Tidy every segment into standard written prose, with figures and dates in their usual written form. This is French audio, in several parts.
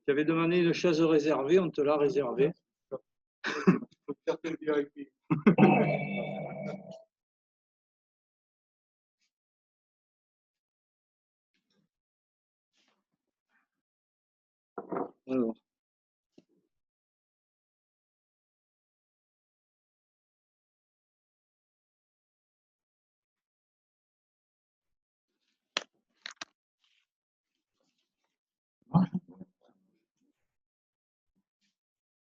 Tu avais demandé une chaise réservée, on te l'a réservée. Alors.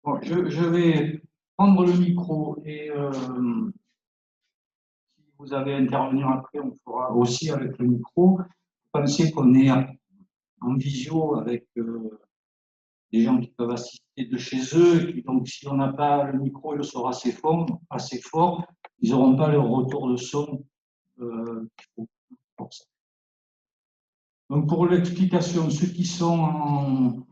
Bon, je vais prendre le micro et si vous avez à intervenir après, on fera aussi avec le micro. Pensez qu'on est en visio avec des gens qui peuvent assister de chez eux. Et donc, si on n'a pas le micro et le son assez fort, ils n'auront pas le retour de son qu'il faut pour ça. Donc, pour l'explication, ceux qui sont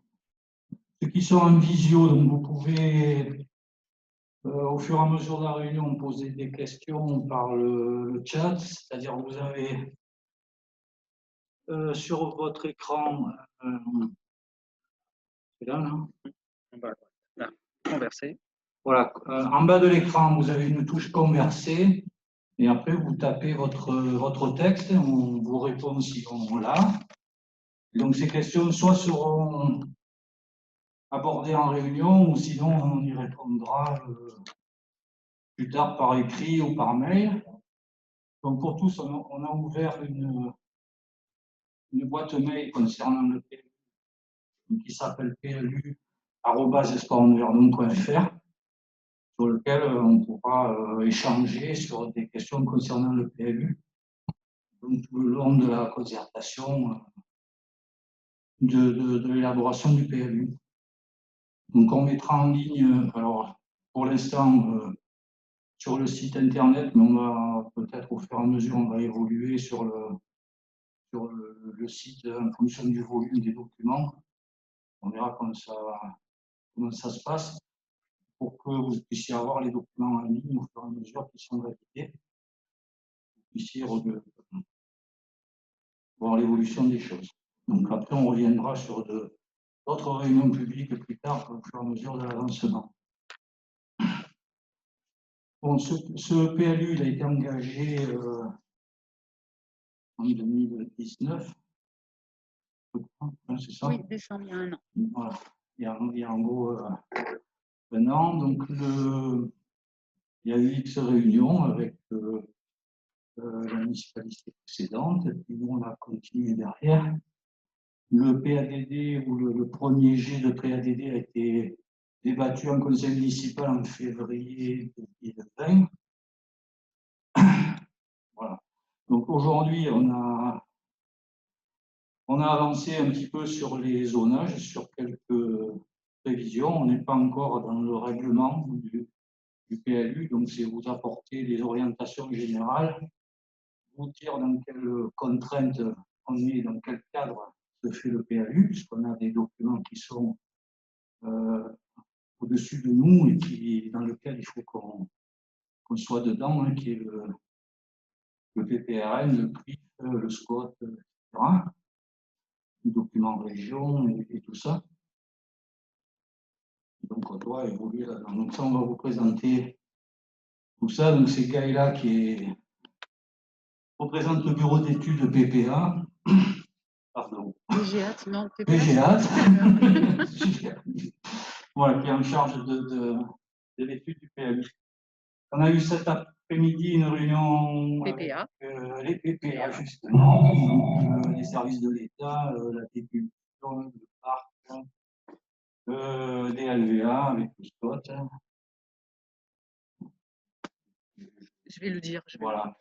en visio, donc vous pouvez, au fur et à mesure de la réunion, poser des questions par le chat, c'est-à-dire vous avez sur votre écran, c'est là, non ? Là, converser. Voilà, en bas de l'écran, vous avez une touche converser, et après vous tapez votre texte, on vous répond si on l'a. Donc ces questions soit seront abordées en réunion, ou sinon on y répondra plus tard par écrit ou par mail. Donc pour tous, on a ouvert une boîte mail concernant le PLU qui s'appelle plu@espoirenverdun.fr, sur lequel on pourra échanger sur des questions concernant le PLU donc, tout le long de la concertation de l'élaboration du PLU. Donc on mettra en ligne, alors pour l'instant sur le site internet, mais on va peut-être au fur et à mesure, on va évoluer sur le site en fonction du volume des documents. On verra comment ça se passe pour que vous puissiez avoir les documents en ligne au fur et à mesure qu'ils sont validés. Vous puissiez voir l'évolution des choses. Donc après, on reviendra sur d'autres réunions publiques plus tard au fur et à mesure de l'avancement. Bon, ce PLU, il a été engagé en 2019. C'est ça ? Oui, décembre, il y a un an. Voilà. Il y a en gros un an. Donc, il y a eu X réunions avec la municipalité précédente, et puis nous, on a continué derrière. Le PADD ou le premier jet de PADD a été débattu en conseil municipal en février 2020. Voilà. Donc aujourd'hui, on a avancé un petit peu sur les zonages, sur quelques prévisions. On n'est pas encore dans le règlement du PLU, donc c'est vous apporter des orientations générales, vous dire dans quelles contraintes on est, dans quel cadre se fait le PLU, puisqu'on a des documents qui sont au-dessus de nous et dans lequel il faut qu'on soit dedans, hein, qui est le PPRN, le PRIF, le SCOT, etc. Les documents région et tout ça. Donc on doit évoluer là-dedans. Donc ça, on va vous présenter tout ça. Donc c'est Gaëla qui représente le bureau d'études PPA. Pardon. PGAT, non, PPA. PGAT. Voilà, qui est en charge de l'étude du PLU. On a eu cet après-midi une réunion PPA. avec les PPA, justement, donc, les services de l'État, la TQ, le parc, des LVA avec le SCOT. Je vais le dire. Voilà.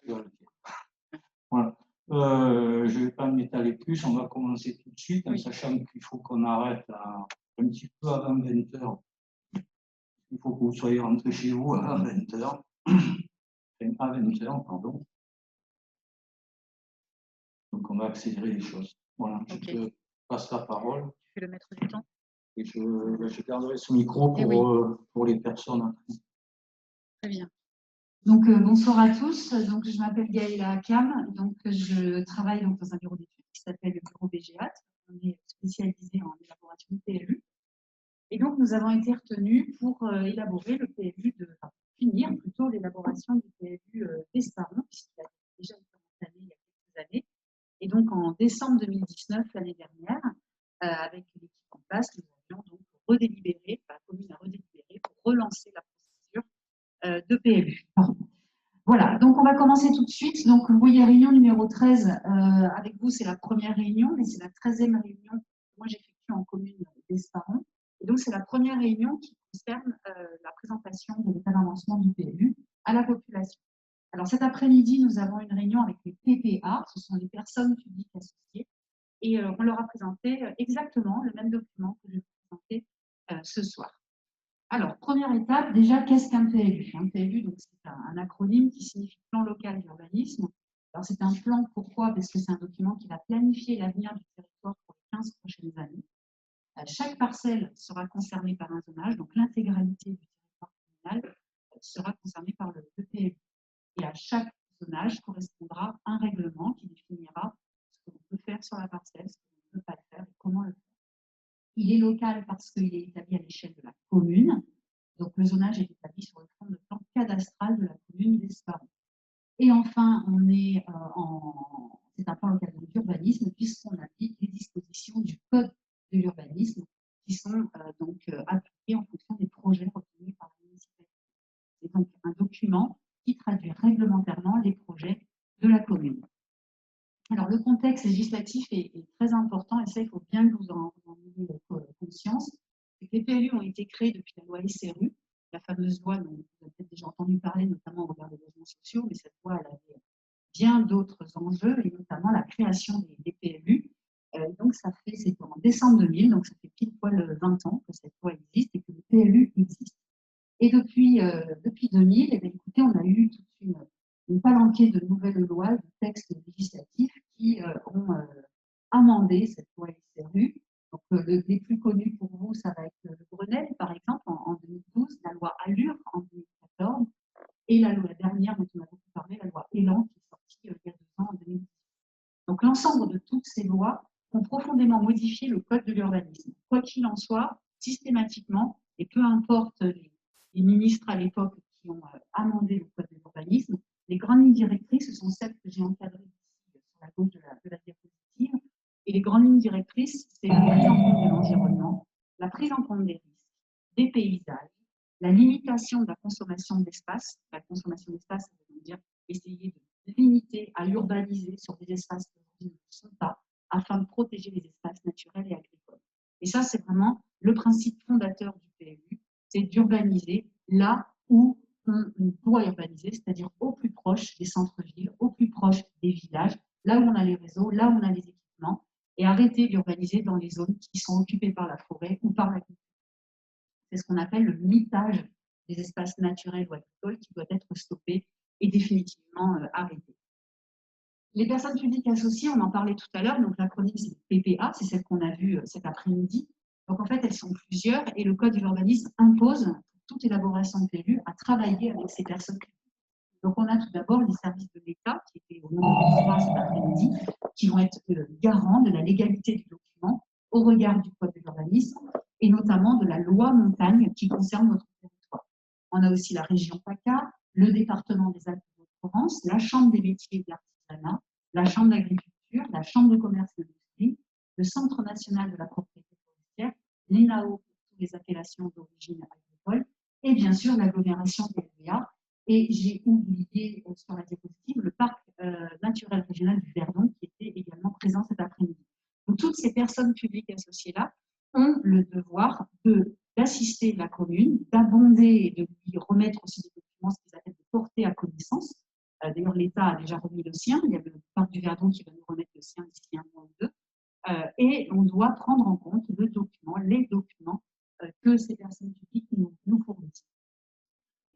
Voilà. Je ne vais pas m'étaler plus, on va commencer tout de suite, en sachant qu'il faut qu'on arrête un petit peu avant 20h. Il faut que vous soyez rentrés chez vous à 20h. À 20h, pardon. Donc on va accélérer les choses. Voilà, je te passe la parole. Je vais le mettre du temps. Et je garderai ce micro pour les personnes. Très bien. Donc bonsoir à tous. Donc je m'appelle Gaëla Akam. Donc je travaille dans un bureau d'études qui s'appelle le bureau BGAT. On est spécialisé en élaboration de PLU. nous avons été retenus pour élaborer le PLU enfin, finir plutôt l'élaboration du PLU d'Esparon, puisqu'il a déjà été entamé il y a quelques années. Et donc, en décembre 2019, l'année dernière, avec l'équipe en place, nous avions donc redélibéré, la commune a redélibéré pour relancer la procédure de PLU. Voilà, donc on va commencer tout de suite. Donc, vous voyez, réunion numéro 13, avec vous, c'est la première réunion, mais c'est la 13e réunion que moi j'effectue en commune d'Esparon. Et donc, c'est la première réunion qui concerne la présentation de l'état d'avancement du PLU à la population. Alors, cet après-midi, nous avons une réunion avec les PPA, ce sont les personnes publiques associées, et on leur a présenté exactement le même document que je vais vous présenter ce soir. Alors, première étape, déjà, qu'est-ce qu'un PLU? Un PLU, c'est un acronyme qui signifie Plan local d'urbanisme. Alors, c'est un plan, pourquoi? Parce que c'est un document qui va planifier l'avenir du territoire pour les 15 prochaines années. Chaque parcelle sera concernée par un zonage, donc l'intégralité du territoire communal sera concernée par le PLU. Et à chaque zonage correspondra un règlement qui définira ce que l'on peut faire sur la parcelle, ce que l'on ne peut pas faire et comment le faire. Il est local parce qu'il est établi à l'échelle de la commune. Donc, le zonage est établi sur le fond de plan cadastral de la commune d'Esparon. Et enfin, c'est un plan local d'urbanisme puisqu'on applique les dispositions du code de l'urbanisme qui sont appliquées en fonction des projets retenus par la municipalité. C'est donc un document qui traduit réglementairement les projets de la commune. Alors, le contexte législatif est très important et ça, il faut bien que vous en ayez conscience. C'est que les PLU ont été créés depuis la loi SRU, la fameuse loi dont vous avez peut-être déjà entendu parler, notamment au regard des logements sociaux, mais cette loi, elle avait bien d'autres enjeux, et notamment la création des PLU. Donc, c'était en décembre 2000, donc ça fait pile poil 20 ans que cette loi existe et que le PLU existe. Et depuis 2000, eh bien, écoutez, on a eu toute une palanquée de nouvelles lois, de textes législatifs qui ont amendé cette loi SRU. Donc, les plus connus pour vous, ça va être le Grenelle, par exemple, en 2012, la loi Allure en 2014, et la dernière dont on a beaucoup parlé, la loi Élan, qui est sortie il y a 2 ans, en 2010. Donc, l'ensemble de toutes ces lois ont profondément modifié le code de l'urbanisme. Quoi qu'il en soit, systématiquement, et peu importe les ministres à l'époque qui ont amendé le code de l'urbanisme, les grandes lignes directrices, ce sont celles que j'ai encadrées ici sur la gauche de la diapositive. Et les grandes lignes directrices, c'est la prise en compte de l'environnement, la prise en compte des risques, des paysages, la limitation de la consommation d'espace. La consommation d'espace, ça veut dire essayer de limiter à urbaniser sur des espaces qui aujourd'hui ne sont pas, afin de protéger les espaces naturels et agricoles. Et ça, c'est vraiment le principe fondateur du PLU, c'est d'urbaniser là où on doit urbaniser, c'est-à-dire au plus proche des centres-villes, au plus proche des villages, là où on a les réseaux, là où on a les équipements, et arrêter d'urbaniser dans les zones qui sont occupées par la forêt ou par l'agriculture. C'est ce qu'on appelle le mitage des espaces naturels ou agricoles qui doit être stoppé et définitivement arrêté. Les personnes publiques associées, on en parlait tout à l'heure, donc l'acronyme c'est PPA, c'est celle qu'on a vue cet après-midi. Donc en fait, elles sont plusieurs et le code de l'urbanisme impose pour toute élaboration de PLU à travailler avec ces personnes publiques. Donc on a tout d'abord les services de l'État, qui étaient au nombre de 3 cet après-midi, qui vont être garants de la légalité du document au regard du code de l'urbanisme et notamment de la loi montagne qui concerne notre territoire. On a aussi la région PACA, le département des Alpes-de-Haute-Provence, la Chambre des métiers et de l'artisanat, la Chambre d'agriculture, la Chambre de commerce et d'industrie, le Centre national de la propriété forestière, l'ENAO pour toutes les appellations d'origine agricole et bien sûr l'agglomération des LVA. Et j'ai oublié sur la diapositive le parc naturel régional du Verdon qui était également présent cet après-midi. Donc toutes ces personnes publiques associées-là ont le devoir d'assister la commune, d'abonder et de lui remettre aussi des documents, ce qu'ils appellent de porter à connaissance. D'ailleurs, l'État a déjà remis le sien. Il y a le parc du Verdon qui va nous remettre le sien d'ici 1 mois ou 2. Et on doit prendre en compte les documents que ces personnes publiques nous fournissent.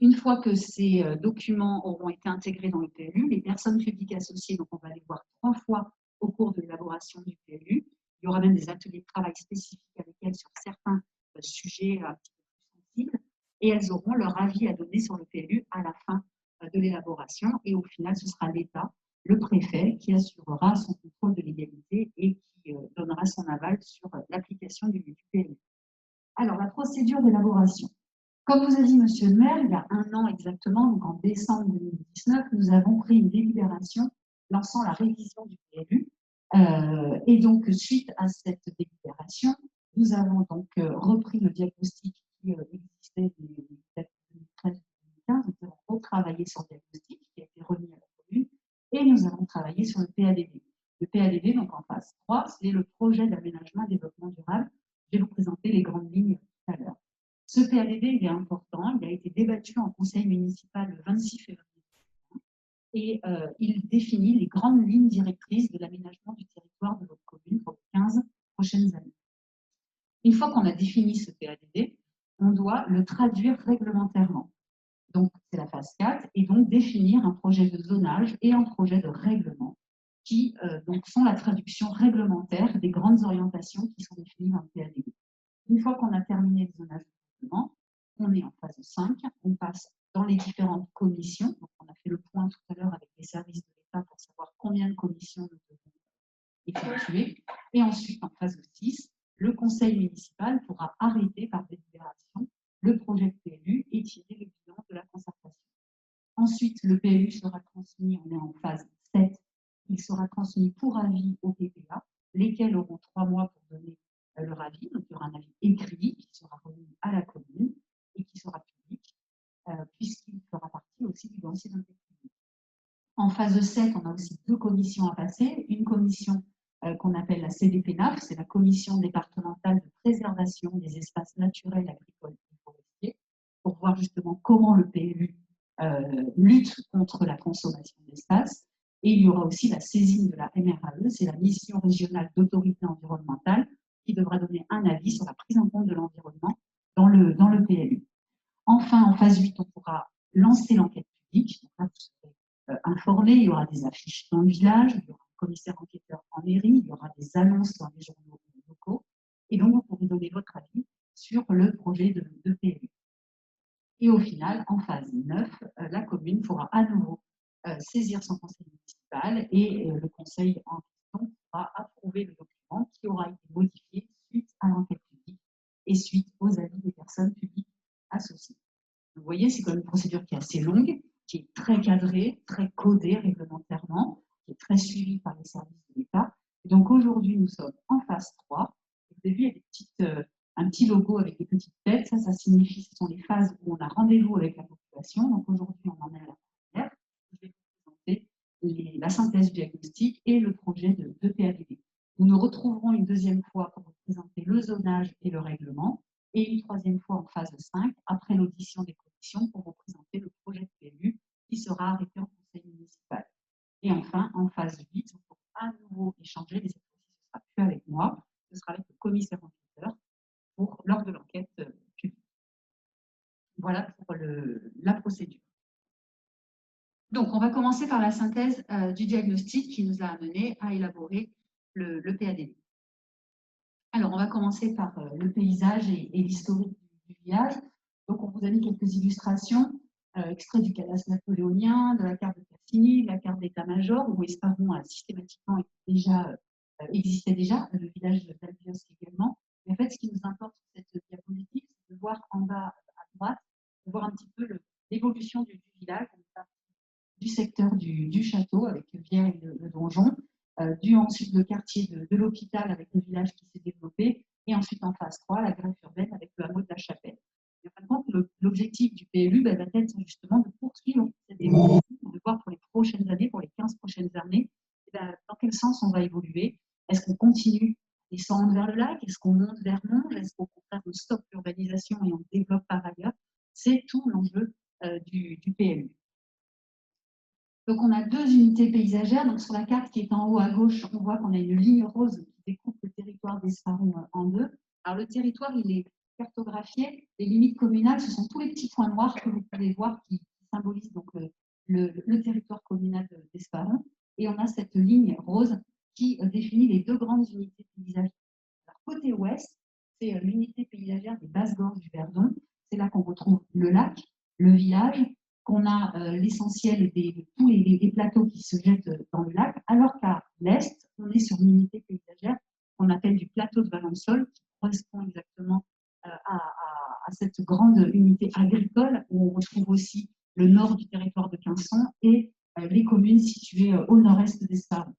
Une fois que ces documents auront été intégrés dans le PLU, les personnes publiques associées, donc on va les voir 3 fois au cours de l'élaboration du PLU. Il y aura même des ateliers de travail spécifiques avec elles sur certains sujets un petit peu plus sensibles, et elles auront leur avis à donner sur le PLU à la fin de l'élaboration. Et au final, ce sera l'État, le préfet, qui assurera son contrôle de légalité et qui donnera son aval sur l'application du PLU. Alors, la procédure d'élaboration. Comme vous a dit Monsieur le maire, il y a un an exactement, donc en décembre 2019, nous avons pris une délibération lançant la révision du PLU. Et donc, suite à cette délibération, nous avons donc repris le diagnostic qui existait des 2013-2015. Nous avons retravaillé sur le diagnostic qui a été remis à la commune et nous avons travaillé sur le PADD. Le PADD, donc en phase 3, c'est le projet d'aménagement et développement durable. Je vais vous présenter les grandes lignes tout à l'heure. Ce PADD, il est important. Il a été débattu en conseil municipal le 26 février et il définit les grandes lignes directrices de l'aménagement du territoire de votre commune pour les 15 prochaines années. Une fois qu'on a défini ce PADD, on doit le traduire réglementairement. Donc, c'est la phase 4, et donc définir un projet de zonage et un projet de règlement qui donc font la traduction réglementaire des grandes orientations qui sont définies dans le PADD. Une fois qu'on a terminé le zonage et le règlement, on est en phase 5, on passe dans les différentes commissions. Donc, on a fait le point tout à l'heure avec les services de l'État pour savoir combien de commissions nous devons effectuer. Et ensuite, en phase 6, le conseil municipal pourra arrêter par délibération le projet de PLU et tirer le bilan de la concertation. Ensuite, le PLU sera transmis, on est en phase 7, il sera transmis pour avis au PPA, lesquels auront 3 mois pour donner leur avis. Donc, il y aura un avis écrit qui sera remis à la commune et qui sera public, puisqu'il fera partie aussi du dossier d'enquête publique. En phase 7, on a aussi 2 commissions à passer. Une commission qu'on appelle la CDPNAF, c'est la commission départementale de préservation des espaces naturels, agricoles et forestiers, pour voir justement comment le PLU lutte contre la consommation d'espace. Et il y aura aussi la saisine de la MRAE, c'est la mission régionale d'autorité environnementale, qui devra donner un avis sur la prise en compte de l'environnement dans le PLU. Enfin, en phase 8, on pourra lancer l'enquête publique. Donc là, vous serez informés, il y aura des affiches dans le village, il y aura un commissaire enquêteur en mairie, il y aura des annonces dans les journaux locaux. Et donc, vous pourrez donner votre avis sur le projet de PLU. Et au final, en phase 9, la commune pourra à nouveau saisir son conseil municipal et le conseil en question pourra approuver le document qui aura été modifié suite à l'enquête publique et suite aux avis des personnes publiques associées. Vous voyez, c'est quand même une procédure qui est assez longue, qui est très cadrée, très codée réglementairement, qui est très suivie par les services de l'État. Donc aujourd'hui, nous sommes en phase 3. Vous avez vu, il y a un petit logo avec des petites têtes. Ça signifie que ce sont les phases où on a rendez-vous avec la population. Donc aujourd'hui, on en est à la première. Je vais vous présenter la synthèse du diagnostic et le projet de PADD. Nous nous retrouverons une deuxième fois pour vous présenter le zonage et le règlement, et une troisième fois en phase 5, après l'audition des commissions, pour vous présenter le projet de PLU qui sera arrêté en conseil municipal. Et enfin, en phase 8, on pourra à nouveau échanger, mais cette fois-ci, ce ne sera plus avec moi, ce sera avec le commissaire enquêteur lors de l'enquête publique. Voilà pour la procédure. Donc, on va commencer par la synthèse du diagnostic qui nous a amené à élaborer le PADD. Alors, on va commencer par le paysage et l'historique du village. Donc, on vous a mis quelques illustrations, extraits du cadastre napoléonien, de la carte de Cassini, de la carte d'état-major, où Esparon a systématiquement existait déjà, le village d'Albios également. Mais en fait, ce qui nous importe sur cette diapositive, c'est de voir en bas à droite, de voir un petit peu l'évolution du village, du secteur du château avec Vière et le donjon, ensuite le quartier de l'hôpital avec le village qui s'est développé, et ensuite en phase 3, la greffe urbaine avec le hameau de la Chapelle. Et en fin de compte, l'objectif du PLU va être justement de poursuivre cette évolution, de voir pour les prochaines années, pour les 15 prochaines années, dans quel sens on va évoluer. Est-ce qu'on continue à descendre vers le lac? Est-ce qu'on monte vers Monge? Est-ce qu'au contraire on stoppe l'urbanisation et on développe par ailleurs? C'est tout l'enjeu du PLU. Donc, on a 2 unités paysagères. Donc, sur la carte qui est en haut à gauche, on voit qu'on a une ligne rose qui découpe le territoire d'Esparon en 2. Alors, le territoire, il est cartographié. Les limites communales, ce sont tous les petits points noirs que vous pouvez voir qui symbolisent donc le territoire communal d'Esparon. Et on a cette ligne rose qui définit les 2 grandes unités paysagères. Alors, côté ouest, c'est l'unité paysagère des Basses-Gorges du Verdon. C'est là qu'on retrouve le lac, le village, qu'on a l'essentiel de tous les plateaux qui se jettent dans le lac, alors qu'à l'est, on est sur une unité paysagère qu'on appelle du plateau de Valençol, qui correspond exactement à cette grande unité agricole où on retrouve aussi le nord du territoire de Quinçon et les communes situées au nord-est d'Esparron.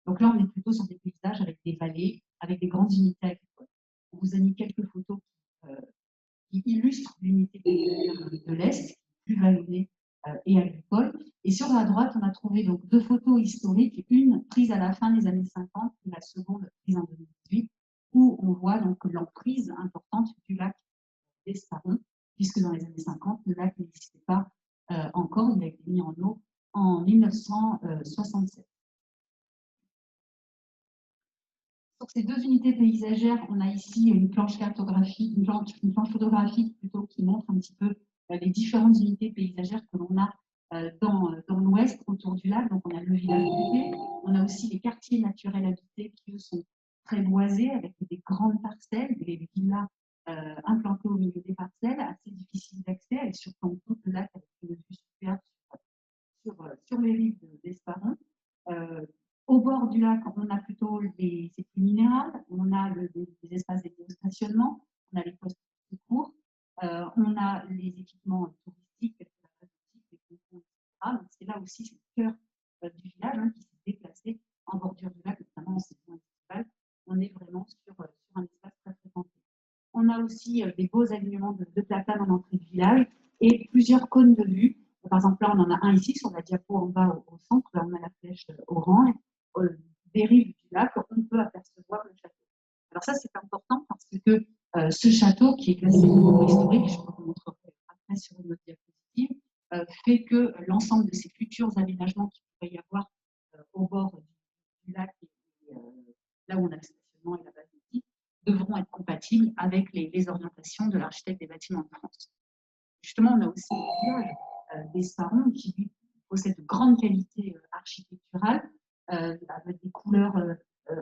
Donc là, on est plutôt sur des paysages avec des vallées, avec des grandes unités agricoles. On vous a mis quelques photos qui illustrent l'unité de l'Est, plus vallonnée et agricole. Et sur la droite, on a trouvé donc 2 photos historiques, une prise à la fin des années 50 et la seconde prise en 2018, où on voit donc l'emprise importante du lac d'Esparron, puisque dans les années 50, le lac n'existait pas encore, il a été mis en eau en 1967. Sur ces 2 unités paysagères, on a ici une planche cartographique, une planche photographique plutôt qui montre un petit peu les différentes unités paysagères que l'on a dans l'ouest autour du lac. Donc on a le village habité, on a aussi les quartiers naturels habités qui eux sont très boisés avec des grandes parcelles, des villas implantées au milieu des parcelles, assez difficiles d'accès, et surtout tout le lac avec une vue superbe sur les rives d'Esparron. Au bord du lac, on a plutôt c'est plus minéral, on a des espaces de stationnement, on a les postes de secours, on a les équipements touristiques, la boutique, les pontons, etc. Donc c'est là aussi c'est le cœur du village qui s'est déplacé en bordure du lac, notamment en saison estivale. On est vraiment sur un espace très fréquenté. On a aussi des beaux alignements de platanes en entrée de village et plusieurs cônes de vue. Par exemple, là, on en a un ici sur la diapo en bas au centre. Là, on a la flèche orange. Des rives du lac, on peut apercevoir le château. Alors ça, c'est important parce que ce château, qui est classé monument historique, je vous montrerai après sur une autre diapositive, fait que l'ensemble de ces futurs aménagements qu'il pourrait y avoir au bord du lac, et là où on a le stationnement et la base boutique, devront être compatibles avec les orientations de l'architecte des bâtiments de France. Justement, on a aussi le village d'Esparron qui lui, possède de grandes qualités architecturales, avec des couleurs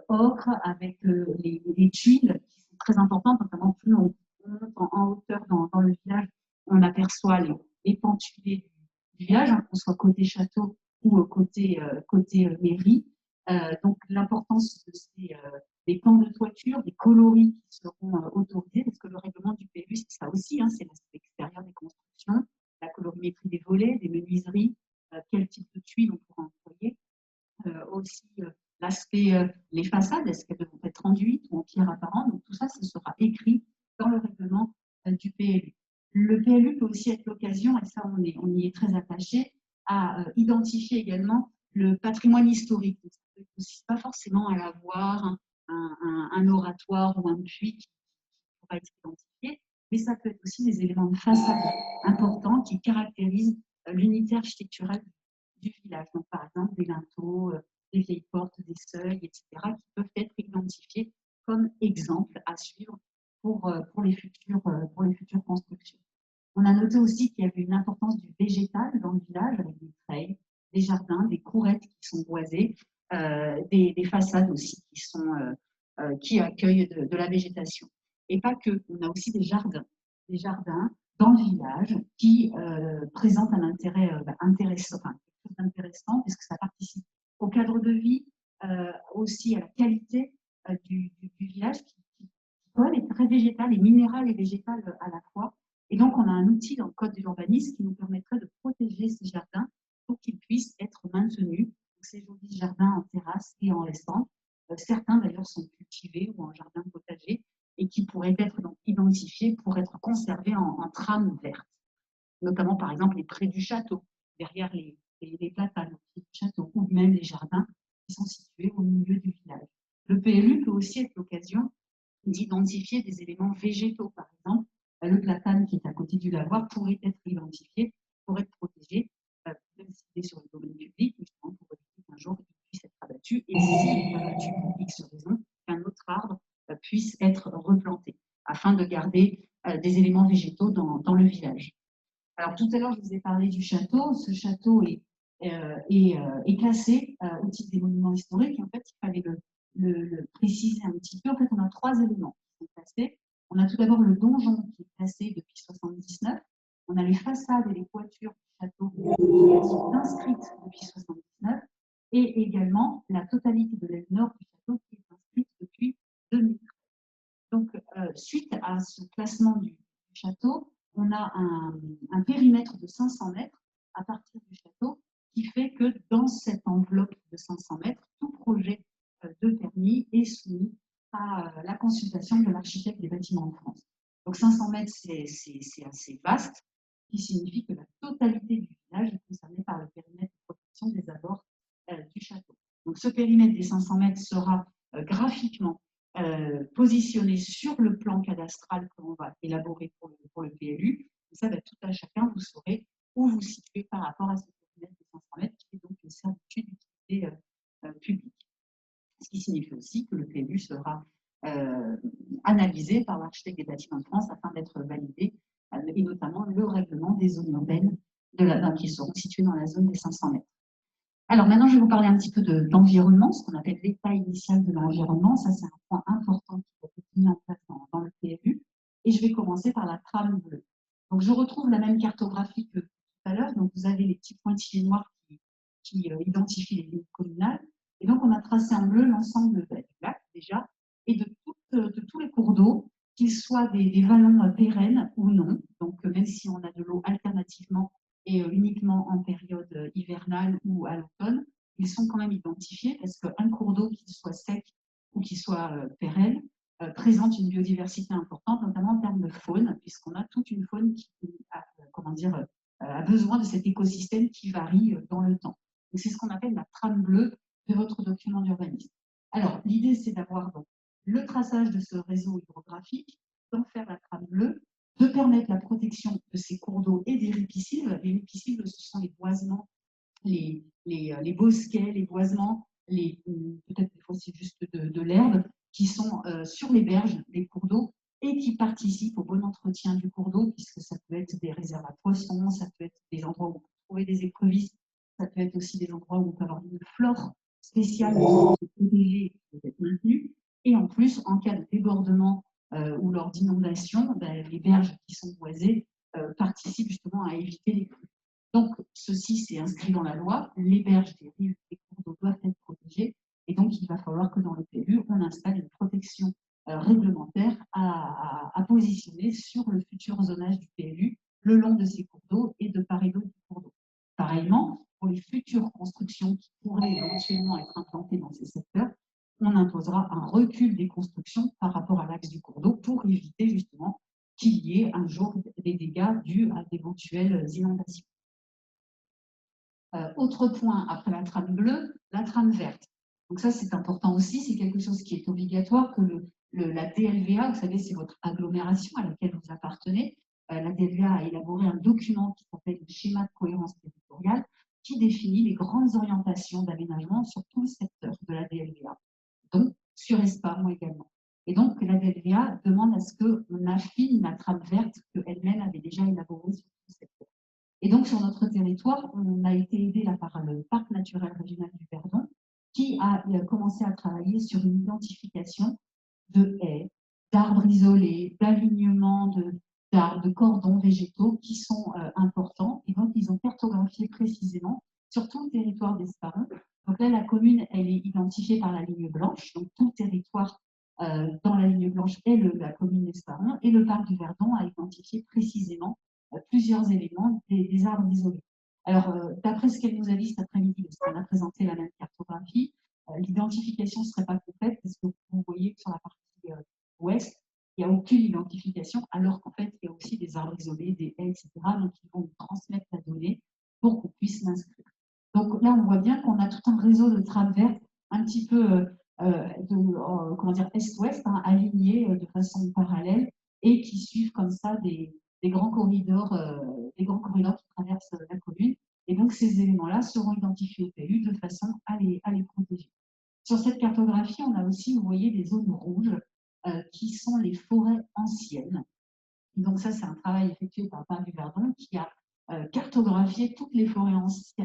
ocre, avec les tuiles qui sont très importantes, notamment plus on monte en hauteur dans le village, on aperçoit les pentulés du village, qu'on soit côté château ou côté mairie. Donc l'importance de des pans de toiture, des coloris qui seront autorisés, parce que le règlement du PLU, c'est ça aussi, c'est l'aspect extérieur des constructions, la colorimétrie des volets, des menuiseries, quel type de tuiles on pourra employer. Aussi l'aspect, les façades, est-ce qu'elles devront être enduites ou en pierre apparente. Donc tout ça, ce sera écrit dans le règlement du PLU. Le PLU peut aussi être l'occasion, et ça on y est très attaché, à identifier également le patrimoine historique. Donc, ça ne consiste pas forcément à avoir un oratoire ou un puits qui pourra être identifié, mais ça peut être aussi des éléments de façade importants qui caractérisent l'unité architecturale du village. Donc, par exemple, des linteaux, des vieilles portes, des seuils, etc., qui peuvent être identifiés comme exemples à suivre pour les futures constructions. On a noté aussi qu'il y avait une importance du végétal dans le village, avec des treilles, des jardins, des courettes qui sont boisées, des façades aussi qui accueillent de la végétation. Et pas que, on a aussi des jardins dans le village qui présentent un intérêt intéressant, puisque ça participe au cadre de vie, aussi à la qualité du village qui est très végétal et minéral et végétal à la fois. Et donc, on a un outil dans le code de l'urbanisme qui nous permettrait de protéger ces jardins pour qu'ils puissent être maintenus. Donc, ces jolis jardins en terrasse et en restant. Certains, d'ailleurs, sont cultivés ou en jardin potager et qui pourraient être donc identifiés pour être conservés en trame verte. Notamment, par exemple, les prés du château, derrière les platanes du château, ou même les jardins qui sont situés au milieu du village. Le PLU peut aussi être l'occasion d'identifier des éléments végétaux. Par exemple, le platane qui est à côté du lavoir pourrait être identifié, pourrait être protégé, même s'il est sur le domaine public, justement pour éviter qu'un jour il puisse être abattu, et s'il n'est pas abattu pour X raison, qu'un autre arbre puisse être replanté, afin de garder des éléments végétaux dans le village. Alors tout à l'heure, je vous ai parlé du château. Ce château est classé au titre des monuments historiques. Et en fait, il fallait le préciser un petit peu. En fait, on a 3 éléments qui sont classés. On a tout d'abord le donjon qui est classé depuis 1979. On a les façades et les toitures du château qui sont inscrites depuis 1979. Et également la totalité de l'aile nord du château qui est inscrite depuis 2013. Donc, suite à ce classement du château, on a un périmètre de 500 mètres à partir du château qui fait que dans cette enveloppe de 500 mètres, tout projet de permis est soumis à la consultation de l'architecte des bâtiments en France. Donc 500 mètres, c'est assez vaste, ce qui signifie que la totalité du village est concernée par le périmètre de protection des abords du château. Donc ce périmètre des 500 mètres sera graphiquement positionné sur le plan cadastral que l'on va élaborer pour le PLU. Et ça, tout à chacun, vous saurez où vous situez par rapport à ce périmètre des 500 mètres, qui est donc une servitude d'utilité publique. Ce qui signifie aussi que le PLU sera analysé par l'architecte des bâtiments de France afin d'être validé, et notamment le règlement des zones urbaines qui seront situées dans la zone des 500 mètres. Alors maintenant, je vais vous parler un petit peu d'environnement, ce qu'on appelle l'état initial de l'environnement. Ça, c'est un point important qui doit être mis en place dans le PLU. Et je vais commencer par la trame bleue. Donc, je retrouve la même cartographie que tout à l'heure. Donc, vous avez les petits pointillés noirs qui identifient les lignes communales. Et donc, on a tracé en bleu l'ensemble du lac, déjà, et de tous les cours d'eau, qu'ils soient des vallons pérennes ou non. Donc, même si on a de l'eau alternativement et uniquement en période hivernale ou à l'automne, ils sont quand même identifiés parce qu'un cours d'eau, qu'il soit sec ou qu'il soit pérenne, présente une biodiversité importante, notamment en termes de faune, puisqu'on a toute une faune qui a besoin de cet écosystème qui varie dans le temps. C'est ce qu'on appelle la trame bleue de votre document d'urbanisme. Alors, l'idée, c'est d'avoir le traçage de ce réseau hydrographique, d'en faire la trame bleue, de permettre la protection de ces cours d'eau et des ripisylves. Les ripisylves, ce sont les boisements, les bosquets, les boisements, peut-être des fois c'est juste de l'herbe, qui sont sur les berges des cours d'eau et qui participent au bon entretien du cours d'eau, puisque ça peut être des réserves à poissons, ça peut être des endroits où on peut trouver des écrevisses, ça peut être aussi des endroits où on peut avoir une flore spéciale qui est protégée et qui peut être maintenue. Et en plus, en cas de débordement ou lors d'inondation, les berges qui sont boisées participent justement à éviter les crues. Donc, ceci, c'est inscrit dans la loi. Les berges des rives et cours d'eau doivent être protégées. Et donc, il va falloir que dans le PLU, on installe une protection réglementaire à positionner sur le futur zonage du PLU le long de ces cours d'eau et de part et d'autre du cours d'eau. Pareillement, pour les futures constructions qui pourraient éventuellement être implantées dans ces secteurs, on imposera un recul des constructions par rapport à l'axe du cours d'eau pour éviter justement qu'il y ait un jour des dégâts dus à d'éventuelles inondations. Autre point, après la trame bleue, la trame verte. Donc ça, c'est important aussi, c'est quelque chose qui est obligatoire, que la DLVA, vous savez, c'est votre agglomération à laquelle vous appartenez. La DLVA a élaboré un document qui s'appelle le schéma de cohérence territoriale, qui définit les grandes orientations d'aménagement sur tout le secteur de la DLVA, donc sur Esparron également. Et donc, la DLVA demande à ce qu'on affine la trame verte qu'elle-même avait déjà élaborée sur tout le secteur. Et donc, sur notre territoire, on a été aidé là par le Parc naturel régional du Verdon, qui a commencé à travailler sur une identification de haies, d'arbres isolés, d'alignements de cordons végétaux qui sont importants. Et donc, ils ont cartographié précisément sur tout le territoire d'Esparron. Donc là, la commune, elle est identifiée par la ligne blanche. Donc, tout le territoire dans la ligne blanche est la commune d'Esparron. Et le Parc du Verdon a identifié précisément plusieurs éléments des arbres isolés. Alors, d'après ce qu'elle nous a dit cet après-midi, parce qu'on a présenté la même cartographie, l'identification ne serait pas complète parce que vous voyez que sur la partie ouest, il n'y a aucune identification, alors qu'en fait, il y a aussi des arbres isolés, des haies, etc. Donc, ils vont nous transmettre la donnée pour qu'on puisse l'inscrire. Donc là, on voit bien qu'on a tout un réseau de trames vertes un petit peu est-ouest, alignés de façon parallèle et qui suivent comme ça des grands corridors qui traversent la commune. Et donc, ces éléments-là seront identifiés au PLU de façon à les protéger. Sur cette cartographie, on a aussi, vous voyez, des zones rouges qui sont les forêts anciennes. Et donc, ça, c'est un travail effectué par le Parc du Verdon qui a cartographié toutes les forêts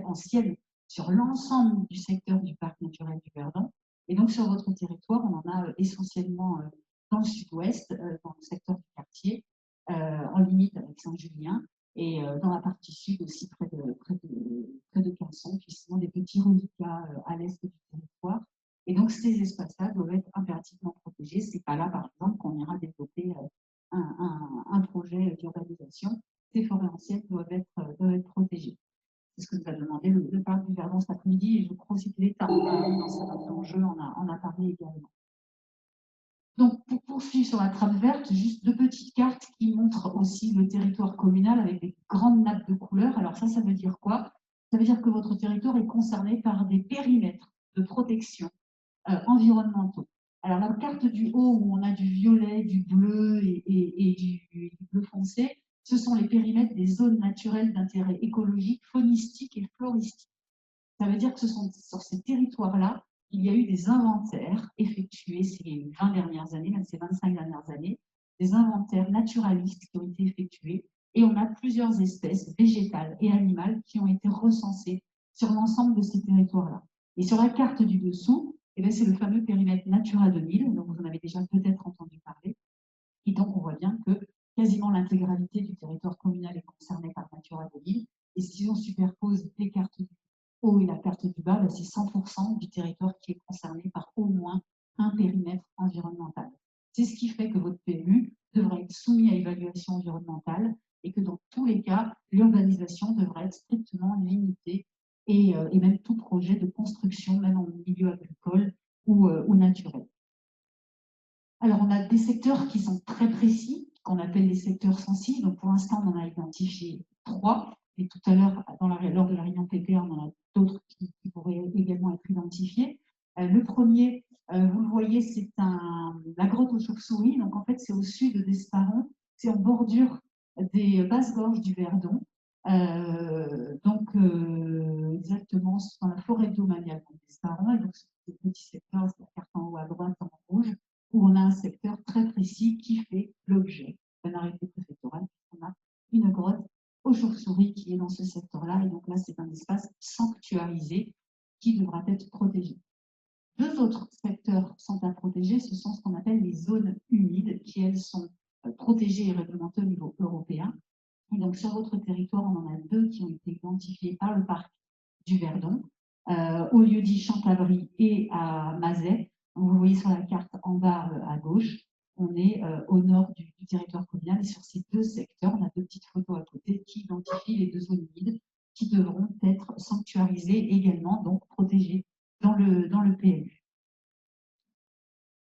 anciennes sur l'ensemble du secteur du Parc naturel du Verdon. Et donc, sur votre territoire, on en a essentiellement dans le sud-ouest, dans le secteur du quartier, en limite avec Saint-Julien, et dans la partie sud aussi, près de Canson, qui sont des petits reliquats à l'est du territoire. Et donc, ces espaces-là doivent être impérativement protégés. Ce n'est pas là, par exemple, qu'on on ira développer un projet d'urbanisation, ces forêts anciennes doivent être protégées. C'est ce que nous a demandé le parc du Verdon cet après-midi, et je crois aussi que l'État, dans sa note d'enjeu, en a parlé également. Donc, pour poursuivre sur la trame verte, juste deux petites cartes qui montrent aussi le territoire communal avec des grandes nappes de couleurs. Alors ça veut dire quoi? Ça veut dire que votre territoire est concerné par des périmètres de protection environnementaux. Alors la carte du haut, où on a du violet, du bleu et du bleu foncé, ce sont les périmètres des zones naturelles d'intérêt écologique, faunistique et floristique. Ça veut dire que ce sont sur ces territoires-là, il y a eu des inventaires effectués ces 20 dernières années, même ces 25 dernières années, des inventaires naturalistes qui ont été effectués, et on a plusieurs espèces végétales et animales qui ont été recensées sur l'ensemble de ces territoires-là. Et sur la carte du dessous, c'est le fameux périmètre Natura 2000, dont vous en avez déjà peut-être entendu parler. Et donc, on voit bien que quasiment l'intégralité du territoire communal est concernée par Natura 2000. Et si on superpose les cartes du haut et la carte du bas, c'est 100% du territoire qui est concerné par au moins un périmètre environnemental. C'est ce qui fait que votre PLU devrait être soumis à évaluation environnementale et que dans tous les cas, l'urbanisation devrait être strictement limitée et même tout projet de construction, même en milieu agricole ou naturel. Alors, on a des secteurs qui sont très précis, qu'on appelle les secteurs sensibles. Donc, pour l'instant, on en a identifié 3. Et tout à l'heure, lors de la réunion PPA, on en a d'autres qui pourraient également être identifiés. Le premier, vous le voyez, c'est la grotte aux chauves-souris. Donc, en fait, c'est au sud d'Esparon. C'est en bordure des basses gorges du Verdon. Exactement dans la forêt domaniale d'Esparon. Et donc, ce petit secteur, c'est la carte en haut à droite en rouge, où on a un secteur très précis qui fait l'objet d'un arrêté préfectoral. On a une grotte aux chauves-souris qui est dans ce secteur-là. Et donc là, c'est un espace sanctuarisé qui devra être protégé. Deux autres secteurs sont à protéger. Ce sont ce qu'on appelle les zones humides, qui, elles, sont protégées et réglementées au niveau européen. Et donc, sur votre territoire, on en a 2 qui ont été identifiés par le parc du Verdon, au lieu-dit Chantabry et à Mazet. Vous voyez sur la carte en bas à gauche, on est au nord du territoire communal. Et sur ces 2 secteurs, on a 2 petites photos à côté qui identifient les 2 zones humides qui devront être sanctuarisées également, donc protégées dans le PLU.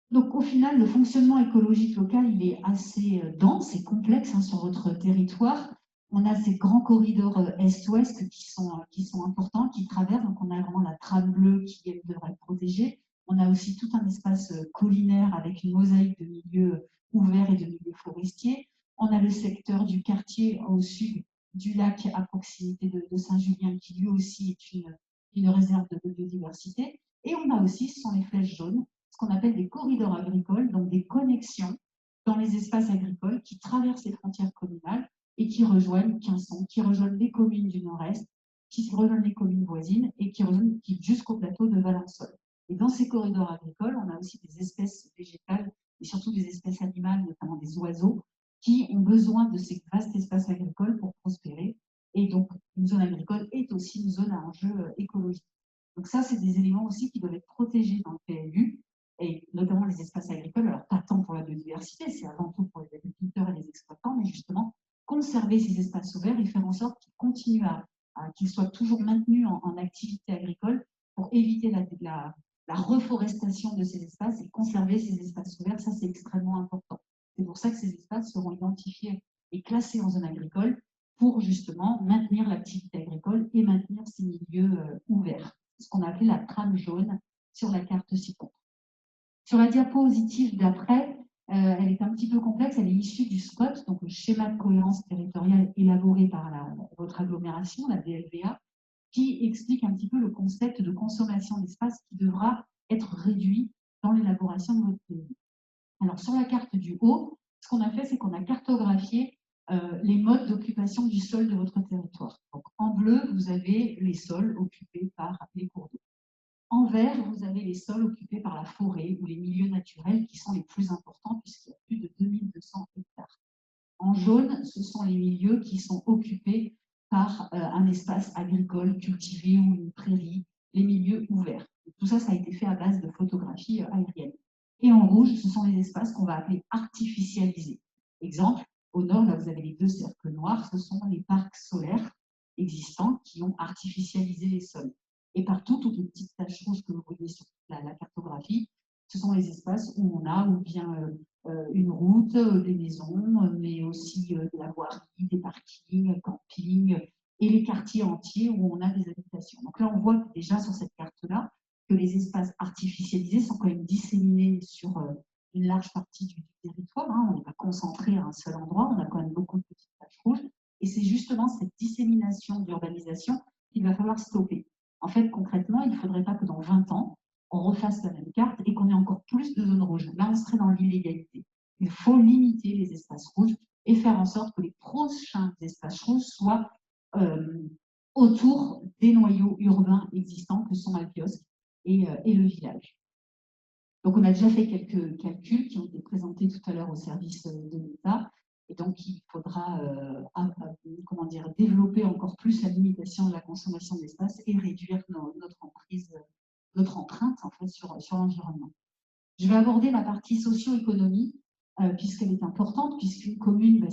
Donc au final, le fonctionnement écologique local, il est assez dense et complexe sur votre territoire. On a ces grands corridors est-ouest qui sont importants, qui traversent. Donc on a vraiment la trame bleue qui devrait être protégée. On a aussi tout un espace collinaire avec une mosaïque de milieux ouverts et de milieux forestiers. On a le secteur du quartier au sud du lac à proximité de Saint-Julien, qui lui aussi est une réserve de biodiversité. Et on a aussi, ce sont les flèches jaunes, ce qu'on appelle des corridors agricoles, donc des connexions dans les espaces agricoles qui traversent les frontières communales et qui rejoignent Quinçon, qui rejoignent les communes du Nord-Est, qui rejoignent les communes voisines et qui rejoignent jusqu'au plateau de Valençol. Et dans ces corridors agricoles, on a aussi des espèces végétales et surtout des espèces animales, notamment des oiseaux, qui ont besoin de ces vastes espaces agricoles pour prospérer. Et donc, une zone agricole est aussi une zone à enjeu écologique. Donc ça, c'est des éléments aussi qui doivent être protégés dans le PLU, et notamment les espaces agricoles. Alors, pas tant pour la biodiversité, c'est avant tout pour les agriculteurs et les exploitants, mais justement, conserver ces espaces ouverts et faire en sorte qu'ils continuent qu'ils soient toujours maintenus en activité agricole pour éviter la reforestation de ces espaces et conserver ces espaces ouverts. Ça, c'est extrêmement important. C'est pour ça que ces espaces seront identifiés et classés en zone agricole pour justement maintenir l'activité agricole et maintenir ces milieux ouverts. Ce qu'on a appelé la trame jaune sur la carte ci-contre. Sur la diapositive d'après, elle est un petit peu complexe, elle est issue du SCOT, donc le schéma de cohérence territoriale élaboré par votre agglomération, la DLVA, qui explique un petit peu le concept de consommation d'espace qui devra être réduit dans l'élaboration de votre pays. Alors sur la carte du haut, ce qu'on a fait, c'est qu'on a cartographié les modes d'occupation du sol de votre territoire. Donc, en bleu, vous avez les sols occupés par les cours d'eau. En vert, vous avez les sols occupés par la forêt ou les milieux naturels qui sont les plus importants puisqu'il y a plus de 2200 hectares. En jaune, ce sont les milieux qui sont occupés par un espace agricole cultivé ou une prairie, les milieux ouverts. Tout ça, ça a été fait à base de photographies aériennes. Et en rouge, ce sont les espaces qu'on va appeler artificialisés. Exemple, au nord, là vous avez les deux cercles noirs, ce sont les parcs solaires existants qui ont artificialisé les sols. Et partout, toutes les petites taches rouges que vous voyez sur la cartographie, ce sont les espaces où on a ou bien une route, des maisons, mais aussi de la voirie, des parkings, campings, et les quartiers entiers où on a des habitations. Donc là, on voit déjà sur cette carte-là que les espaces artificialisés sont quand même disséminés sur une large partie du territoire. Hein. On n'est pas concentré à un seul endroit, on a quand même beaucoup de petites taches rouges. Et c'est justement cette dissémination d'urbanisation qu'il va falloir stopper. En fait, concrètement, il ne faudrait pas que dans 20 ans, on refasse la même carte et qu'on ait encore plus de zones rouges. Là, on serait dans l'illégalité. Il faut limiter les espaces rouges et faire en sorte que les prochains espaces rouges soient autour des noyaux urbains existants que sont Albios et le village. Donc, on a déjà fait quelques calculs qui ont été présentés tout à l'heure au service de l'État. Et donc, il faudra comment dire, développer encore plus la limitation de la consommation d'espace et réduire notre empreinte en fait, sur l'environnement. Je vais aborder la partie socio-économie, puisqu'elle est importante, puisqu'une commune,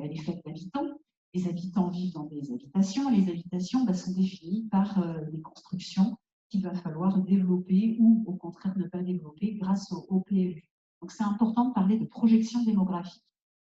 elle est faite d'habitants. Les habitants vivent dans des habitations. Les habitations sont définies par des constructions qu'il va falloir développer ou au contraire ne pas développer grâce au PLU. Donc c'est important de parler de projection démographique.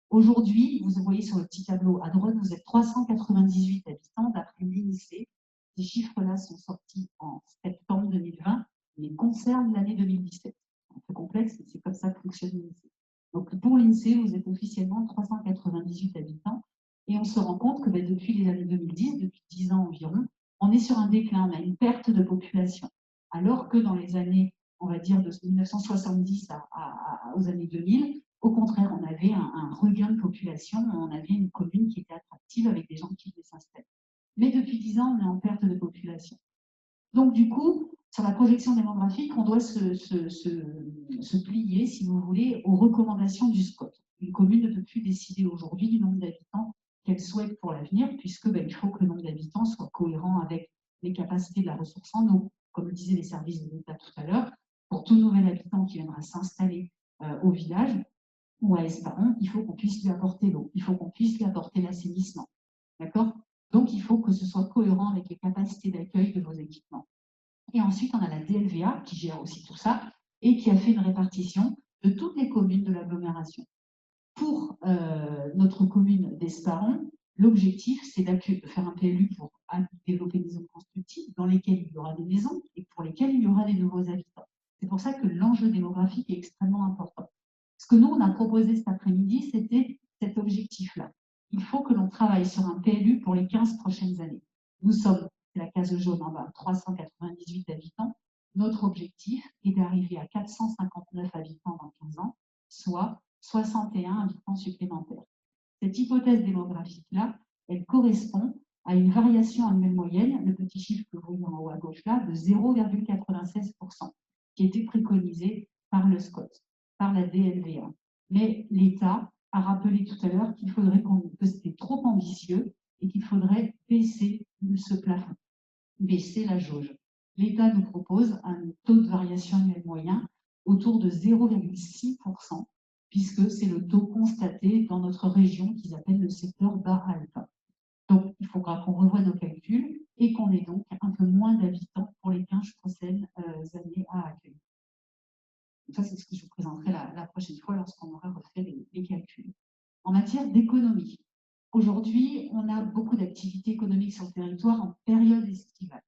Aujourd'hui, vous voyez sur le petit tableau à droite, vous êtes 398 habitants d'après l'INSEE. Ces chiffres-là sont sortis en septembre 2020, mais concernent l'année 2017. C'est un peu complexe, mais c'est comme ça que fonctionne l'INSEE. Donc pour l'INSEE, vous êtes officiellement 398 habitants. Et on se rend compte que depuis les années 2010, depuis 10 ans environ, on est sur un déclin, on a une perte de population. Alors que dans les années, on va dire, de 1970 aux années 2000, au contraire, on avait un regain de population, on avait une commune qui était attractive avec des gens qui voulaient s'installer. Mais depuis 10 ans, on est en perte de population. Donc du coup, sur la projection démographique, on doit se plier, si vous voulez, aux recommandations du SCOT. Une commune ne peut plus décider aujourd'hui du nombre d'habitants qu'elle souhaite pour l'avenir, puisque il faut que le nombre d'habitants soit cohérent avec les capacités de la ressource en eau. Comme le disaient les services de l'État tout à l'heure, pour tout nouvel habitant qui viendra s'installer au village ou à Esparon, il faut qu'on puisse lui apporter l'eau, il faut qu'on puisse lui apporter l'assainissement. D'accord ? Donc, il faut que ce soit cohérent avec les capacités d'accueil de vos équipements. Et ensuite, on a la DLVA qui gère aussi tout ça et qui a fait une répartition de toutes les communes de l'agglomération. Pour notre commune d'Esparon, l'objectif, c'est de faire un PLU pour développer des zones constructives dans lesquelles il y aura des maisons et pour lesquelles il y aura des nouveaux habitants. C'est pour ça que l'enjeu démographique est extrêmement important. Ce que nous, on a proposé cet après-midi, c'était cet objectif-là. Il faut que l'on travaille sur un PLU pour les 15 prochaines années. Nous sommes, c'est la case jaune en bas, 398 habitants. Notre objectif est d'arriver à 459 habitants dans 15 ans, soit 61 habitants supplémentaires. Cette hypothèse démographique-là, elle correspond à une variation annuelle moyenne, le petit chiffre que vous voyez en haut à gauche là, de 0,96%, qui était préconisé par le SCOT, par la DLVA. Mais l'État a rappelé tout à l'heure qu'il faudrait que c'était trop ambitieux et qu'il faudrait baisser ce plafond, baisser la jauge. L'État nous propose un taux de variation annuelle moyen autour de 0,6%, puisque c'est le taux constaté dans notre région qu'ils appellent le secteur bas-alpin. Donc, il faudra qu'on revoie nos calculs et qu'on ait donc un peu moins d'habitants pour les 15 prochaines années à accueillir. Donc ça, c'est ce que je vous présenterai la prochaine fois lorsqu'on aura refait les calculs. En matière d'économie, aujourd'hui, on a beaucoup d'activités économiques sur le territoire en période estivale.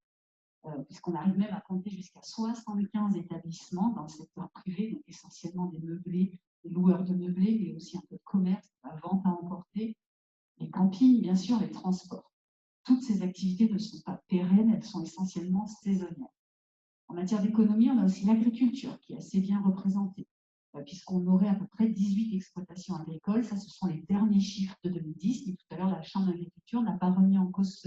Puisqu'on arrive même à compter jusqu'à 75 établissements dans le secteur privé, donc essentiellement des meublés, des loueurs de meublés, mais aussi un peu de commerce, la vente à emporter, les campings, bien sûr, les transports. Toutes ces activités ne sont pas pérennes, elles sont essentiellement saisonnières. En matière d'économie, on a aussi l'agriculture qui est assez bien représentée, puisqu'on aurait à peu près 18 exploitations agricoles. Ça, ce sont les derniers chiffres de 2010, mais tout à l'heure, la Chambre d'agriculture n'a pas remis en cause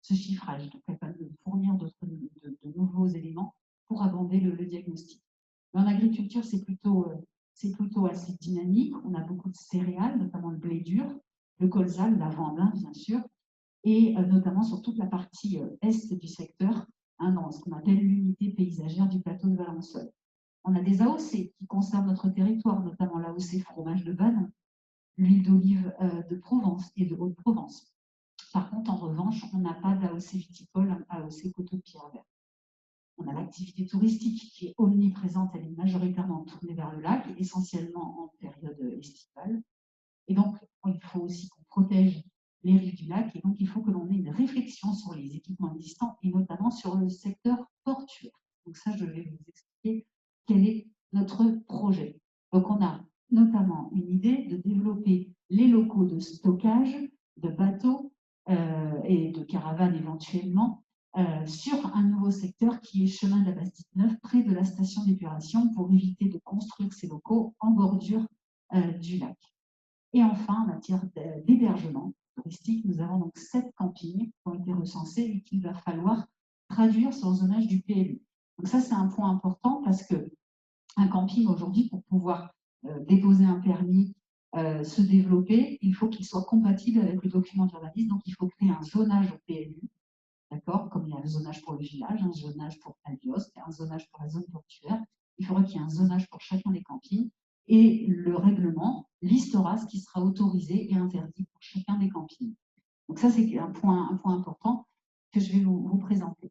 ce chiffrage. Donc, elle va nous fournir de nouveaux éléments pour abonder le diagnostic. Mais en agriculture, c'est plutôt assez dynamique. On a beaucoup de céréales, notamment le blé dur, le colza, le lavandin, bien sûr, et notamment sur toute la partie est du secteur, dans ce qu'on appelle l'unité paysagère du plateau de Valençol. On a des AOC qui concernent notre territoire, notamment l'AOC fromage de Vannes, l'huile d'olive de Provence et de Haute-Provence. Par contre, en revanche, on n'a pas d'AOC viticole, AOC coteau de Pierrevert. On a l'activité touristique qui est omniprésente, elle est majoritairement tournée vers le lac, essentiellement en période estivale. Et donc, il faut aussi qu'on protège les rives du lac, et donc il faut que l'on ait une réflexion sur les équipements existants, et notamment sur le secteur portuaire. Donc ça, je vais vous expliquer quel est notre projet. Donc on a notamment une idée de développer les locaux de stockage de bateaux et de caravanes éventuellement sur un nouveau secteur qui est chemin de la Bastide-Neuve, près de la station d'épuration, pour éviter de construire ces locaux en bordure du lac. Et enfin, en matière d'hébergement touristique, nous avons donc 7 campings qui ont été recensés et qu'il va falloir traduire sur le zonage du PLU. Donc ça, c'est un point important parce qu'un camping aujourd'hui, pour pouvoir déposer un permis, se développer, il faut qu'il soit compatible avec le document d'urbanisme. Donc il faut créer un zonage au PLU, d'accord, comme il y a un zonage pour le village, un zonage pour Albios, un zonage pour la zone portuaire. Il faudra qu'il y ait un zonage pour chacun des campings. Et le règlement listera ce qui sera autorisé et interdit pour chacun des campings. Donc ça, c'est un point important que je vais vous présenter.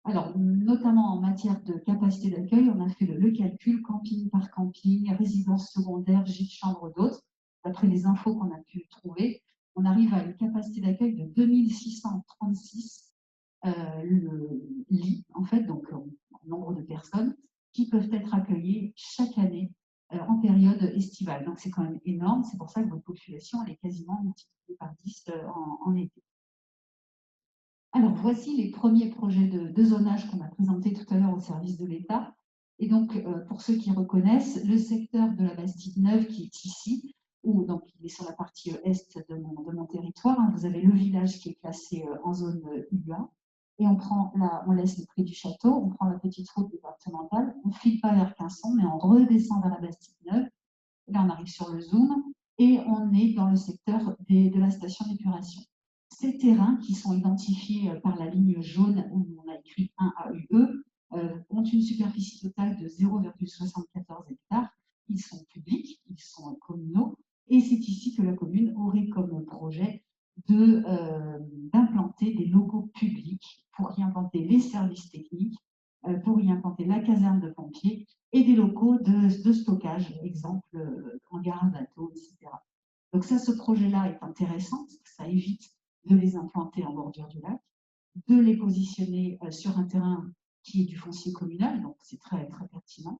Alors, notamment en matière de capacité d'accueil, on a fait le calcul camping par camping, résidence secondaire, gîte, chambre d'hôtes. D'après les infos qu'on a pu trouver, on arrive à une capacité d'accueil de 2636 lits, en fait, donc nombre de personnes qui peuvent être accueillies chaque année en période estivale. Donc c'est quand même énorme, c'est pour ça que votre population elle est quasiment multipliée par 10 en été. Alors voici les premiers projets de zonage qu'on a présentés tout à l'heure au service de l'État. Et donc pour ceux qui reconnaissent, le secteur de la Bastide-Neuve qui est ici, ou donc il est sur la partie est de mon territoire, hein, vous avez le village qui est classé en zone UA. Et on laisse le prix du château, on prend la petite route départementale, on ne file pas vers Quinson, mais on redescend vers la Bastide-Neuve. Là, on arrive sur le zoom et on est dans le secteur de la station d'épuration. Ces terrains qui sont identifiés par la ligne jaune où on a écrit 1 AUE ont une superficie totale de 0,74 hectares. Ils sont publics, ils sont communaux et c'est ici que la commune aurait comme projet d'implanter des locaux publics pour y implanter les services techniques, pour y implanter la caserne de pompiers et des locaux de stockage, exemple hangar à bateaux, etc. Donc ça, ce projet-là est intéressant parce que ça évite de les implanter en bordure du lac, de les positionner sur un terrain qui est du foncier communal, donc c'est très, très pertinent.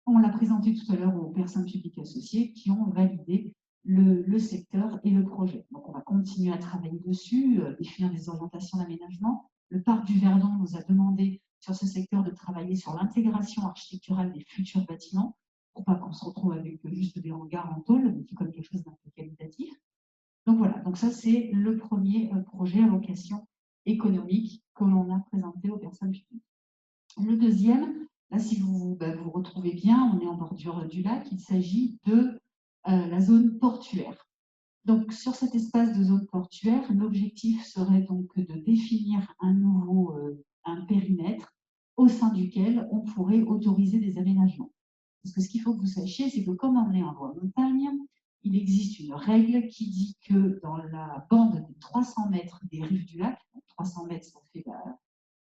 On l'a présenté tout à l'heure aux personnes publiques associées qui ont validé le secteur et le projet. Donc on va continuer à travailler dessus, définir des orientations d'aménagement. Le parc du Verdon nous a demandé sur ce secteur de travailler sur l'intégration architecturale des futurs bâtiments, pour pas qu'on se retrouve avec juste des hangars en tôle, mais qui comme quelque chose d'un peu qualitatif. Donc voilà, donc ça c'est le premier projet à vocation économique que l'on a présenté aux personnes publiques. Le deuxième, là si vous vous retrouvez bien, on est en bordure du lac, il s'agit de la zone portuaire. Donc sur cet espace de zone portuaire, l'objectif serait donc de définir un périmètre au sein duquel on pourrait autoriser des aménagements. Parce que ce qu'il faut que vous sachiez, c'est que comme on est en loi montagne, il existe une règle qui dit que dans la bande de 300 mètres des rives du lac, donc 300 mètres ça fait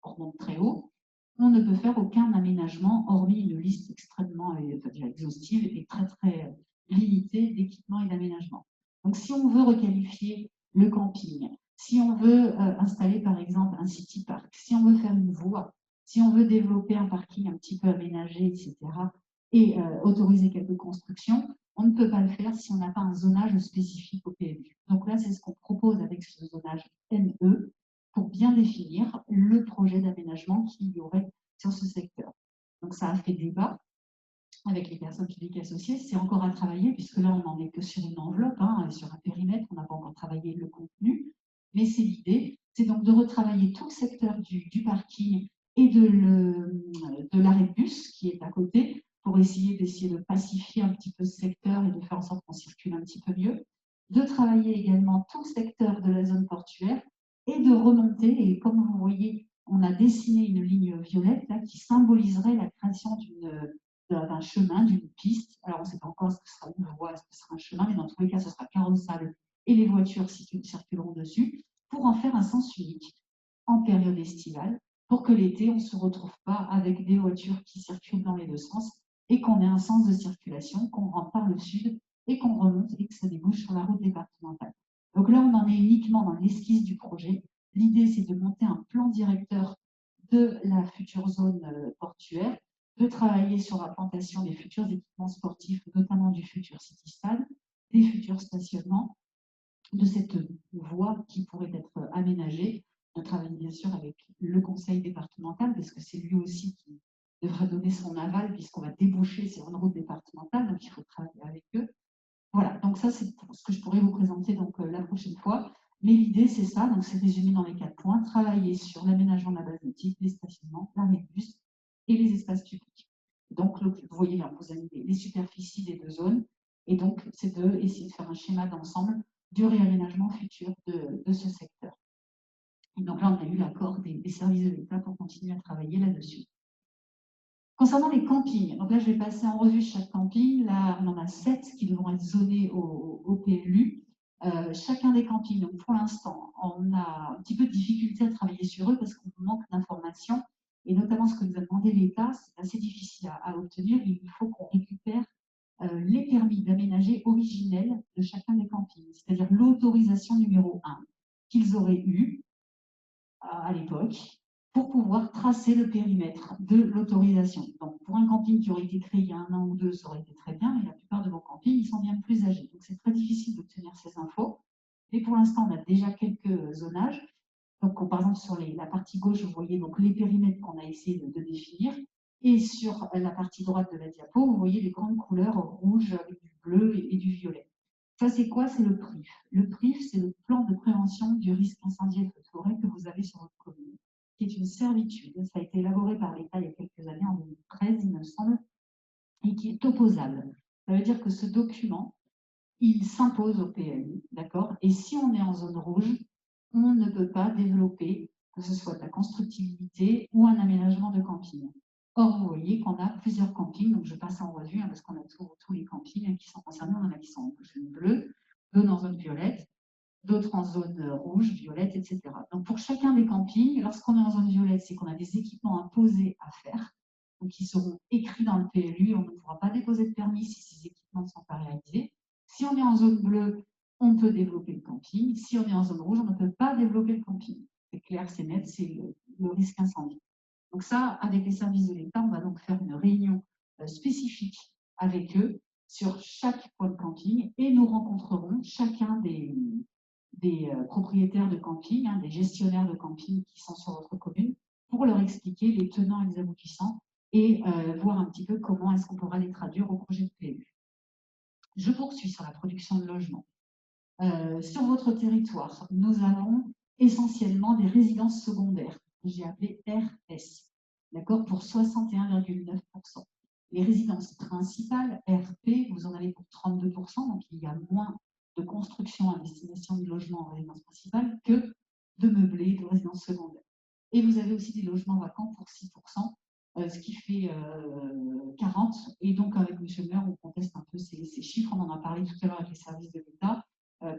on remonte très haut, on ne peut faire aucun aménagement, hormis une liste extrêmement exhaustive et très très limitée d'équipements et d'aménagements. Donc si on veut requalifier le camping, si on veut installer par exemple un city park, si on veut faire une voie, si on veut développer un parking un petit peu aménagé, etc., et autoriser quelques constructions, on ne peut pas le faire si on n'a pas un zonage spécifique au PLU. Donc là, c'est ce qu'on propose avec ce zonage NE pour bien définir le projet d'aménagement qu'il y aurait sur ce secteur. Donc ça a fait débat avec les personnes publiques associées. C'est encore à travailler puisque là, on n'en est que sur une enveloppe, hein, sur un périmètre, on n'a pas encore travaillé le contenu. Mais c'est l'idée, c'est donc de retravailler tout le secteur du parking et de l'arrêt de bus qui est à côté, pour essayer de pacifier un petit peu ce secteur et de faire en sorte qu'on circule un petit peu mieux, de travailler également tout le secteur de la zone portuaire et de remonter, et comme vous voyez, on a dessiné une ligne violette là, qui symboliserait la création d'un chemin, d'une piste. Alors, on ne sait pas encore ce que sera une voie, ce que sera un chemin, mais dans tous les cas, ce sera carrossable et les voitures circuleront dessus pour en faire un sens unique en période estivale, pour que l'été, on ne se retrouve pas avec des voitures qui circulent dans les deux sens et qu'on ait un sens de circulation, qu'on rentre par le sud et qu'on remonte et que ça débouche sur la route départementale. Donc là, on en est uniquement dans l'esquisse du projet. L'idée, c'est de monter un plan directeur de la future zone portuaire, de travailler sur l'implantation des futurs équipements sportifs, notamment du futur City Stade, des futurs stationnements, de cette voie qui pourrait être aménagée. On travaille bien sûr avec le conseil départemental, parce que c'est lui aussi qui devra donner son aval, puisqu'on va déboucher sur une route départementale, donc il faut travailler avec eux. Voilà, donc ça, c'est ce que je pourrais vous présenter donc, la prochaine fois. Mais l'idée, c'est ça, donc c'est résumé dans les 4 points, travailler sur l'aménagement de la base nautique, les stationnements, l'arrêt de bus et les espaces publics. Donc, vous voyez là, vous avez les superficies des 2 zones, et donc, c'est d'essayer de faire un schéma d'ensemble du réaménagement futur de ce secteur. Et donc là, on a eu l'accord des services de l'État pour continuer à travailler là-dessus. Concernant les campings, donc là, je vais passer en revue chaque camping. Là, on en a 7 qui devront être zonés au PLU. Chacun des campings, donc pour l'instant, on a un petit peu de difficulté à travailler sur eux parce qu'on manque d'informations. Et notamment, ce que nous a demandé l'État, c'est assez difficile à obtenir. Il faut qu'on récupère les permis d'aménager originels de chacun des campings, c'est-à-dire l'autorisation numéro 1 qu'ils auraient eu à l'époque pour pouvoir tracer le périmètre de l'autorisation. Donc, pour un camping qui aurait été créé il y a 1 an ou 2, ça aurait été très bien, mais la plupart de vos campings, ils sont bien plus âgés. Donc, c'est très difficile d'obtenir ces infos. Et pour l'instant, on a déjà quelques zonages. Donc, par exemple, sur la partie gauche, vous voyez donc les périmètres qu'on a essayé de définir. Et sur la partie droite de la diapo, vous voyez les grandes couleurs rouge avec du bleu et du violet. Ça, c'est quoi? C'est le PRIF. Le PRIF, c'est le plan de prévention du risque incendie et feu de forêt que vous avez sur votre commune, qui est une servitude. Ça a été élaboré par l'État il y a quelques années, en 2013, il me semble, et qui est opposable. Ça veut dire que ce document, il s'impose au PLU, d'accord? Et si on est en zone rouge, on ne peut pas développer, que ce soit de la constructibilité ou un aménagement de camping. Or, vous voyez qu'on a plusieurs campings, donc je passe en revue, parce qu'on a tous les campings qui sont concernés, on en a qui sont en zone bleue, d'autres en zone violette, d'autres en zone rouge, violette, etc. Donc, pour chacun des campings, lorsqu'on est en zone violette, c'est qu'on a des équipements imposés à faire, donc ils seront écrits dans le PLU, on ne pourra pas déposer de permis si ces équipements ne sont pas réalisés. Si on est en zone bleue, on peut développer le camping. Si on est en zone rouge, on ne peut pas développer le camping. C'est clair, c'est net, c'est le risque incendie. Donc ça, avec les services de l'État, on va donc faire une réunion spécifique avec eux sur chaque point de camping et nous rencontrerons chacun des propriétaires de camping, des gestionnaires de camping qui sont sur votre commune pour leur expliquer les tenants et les aboutissants et voir un petit peu comment est-ce qu'on pourra les traduire au projet de PLU. Je poursuis sur la production de logements. Sur votre territoire, nous avons essentiellement des résidences secondaires, que j'ai appelées RS, d'accord, pour 61,9%. Les résidences principales, RP, vous en avez pour 32%, donc il y a moins de construction à destination de logements en résidence principale que de meublés de résidences secondaires. Et vous avez aussi des logements vacants pour 6%, ce qui fait 40. Et donc, avec M. le maire, on conteste un peu ces chiffres. On en a parlé tout à l'heure avec les services de l'État,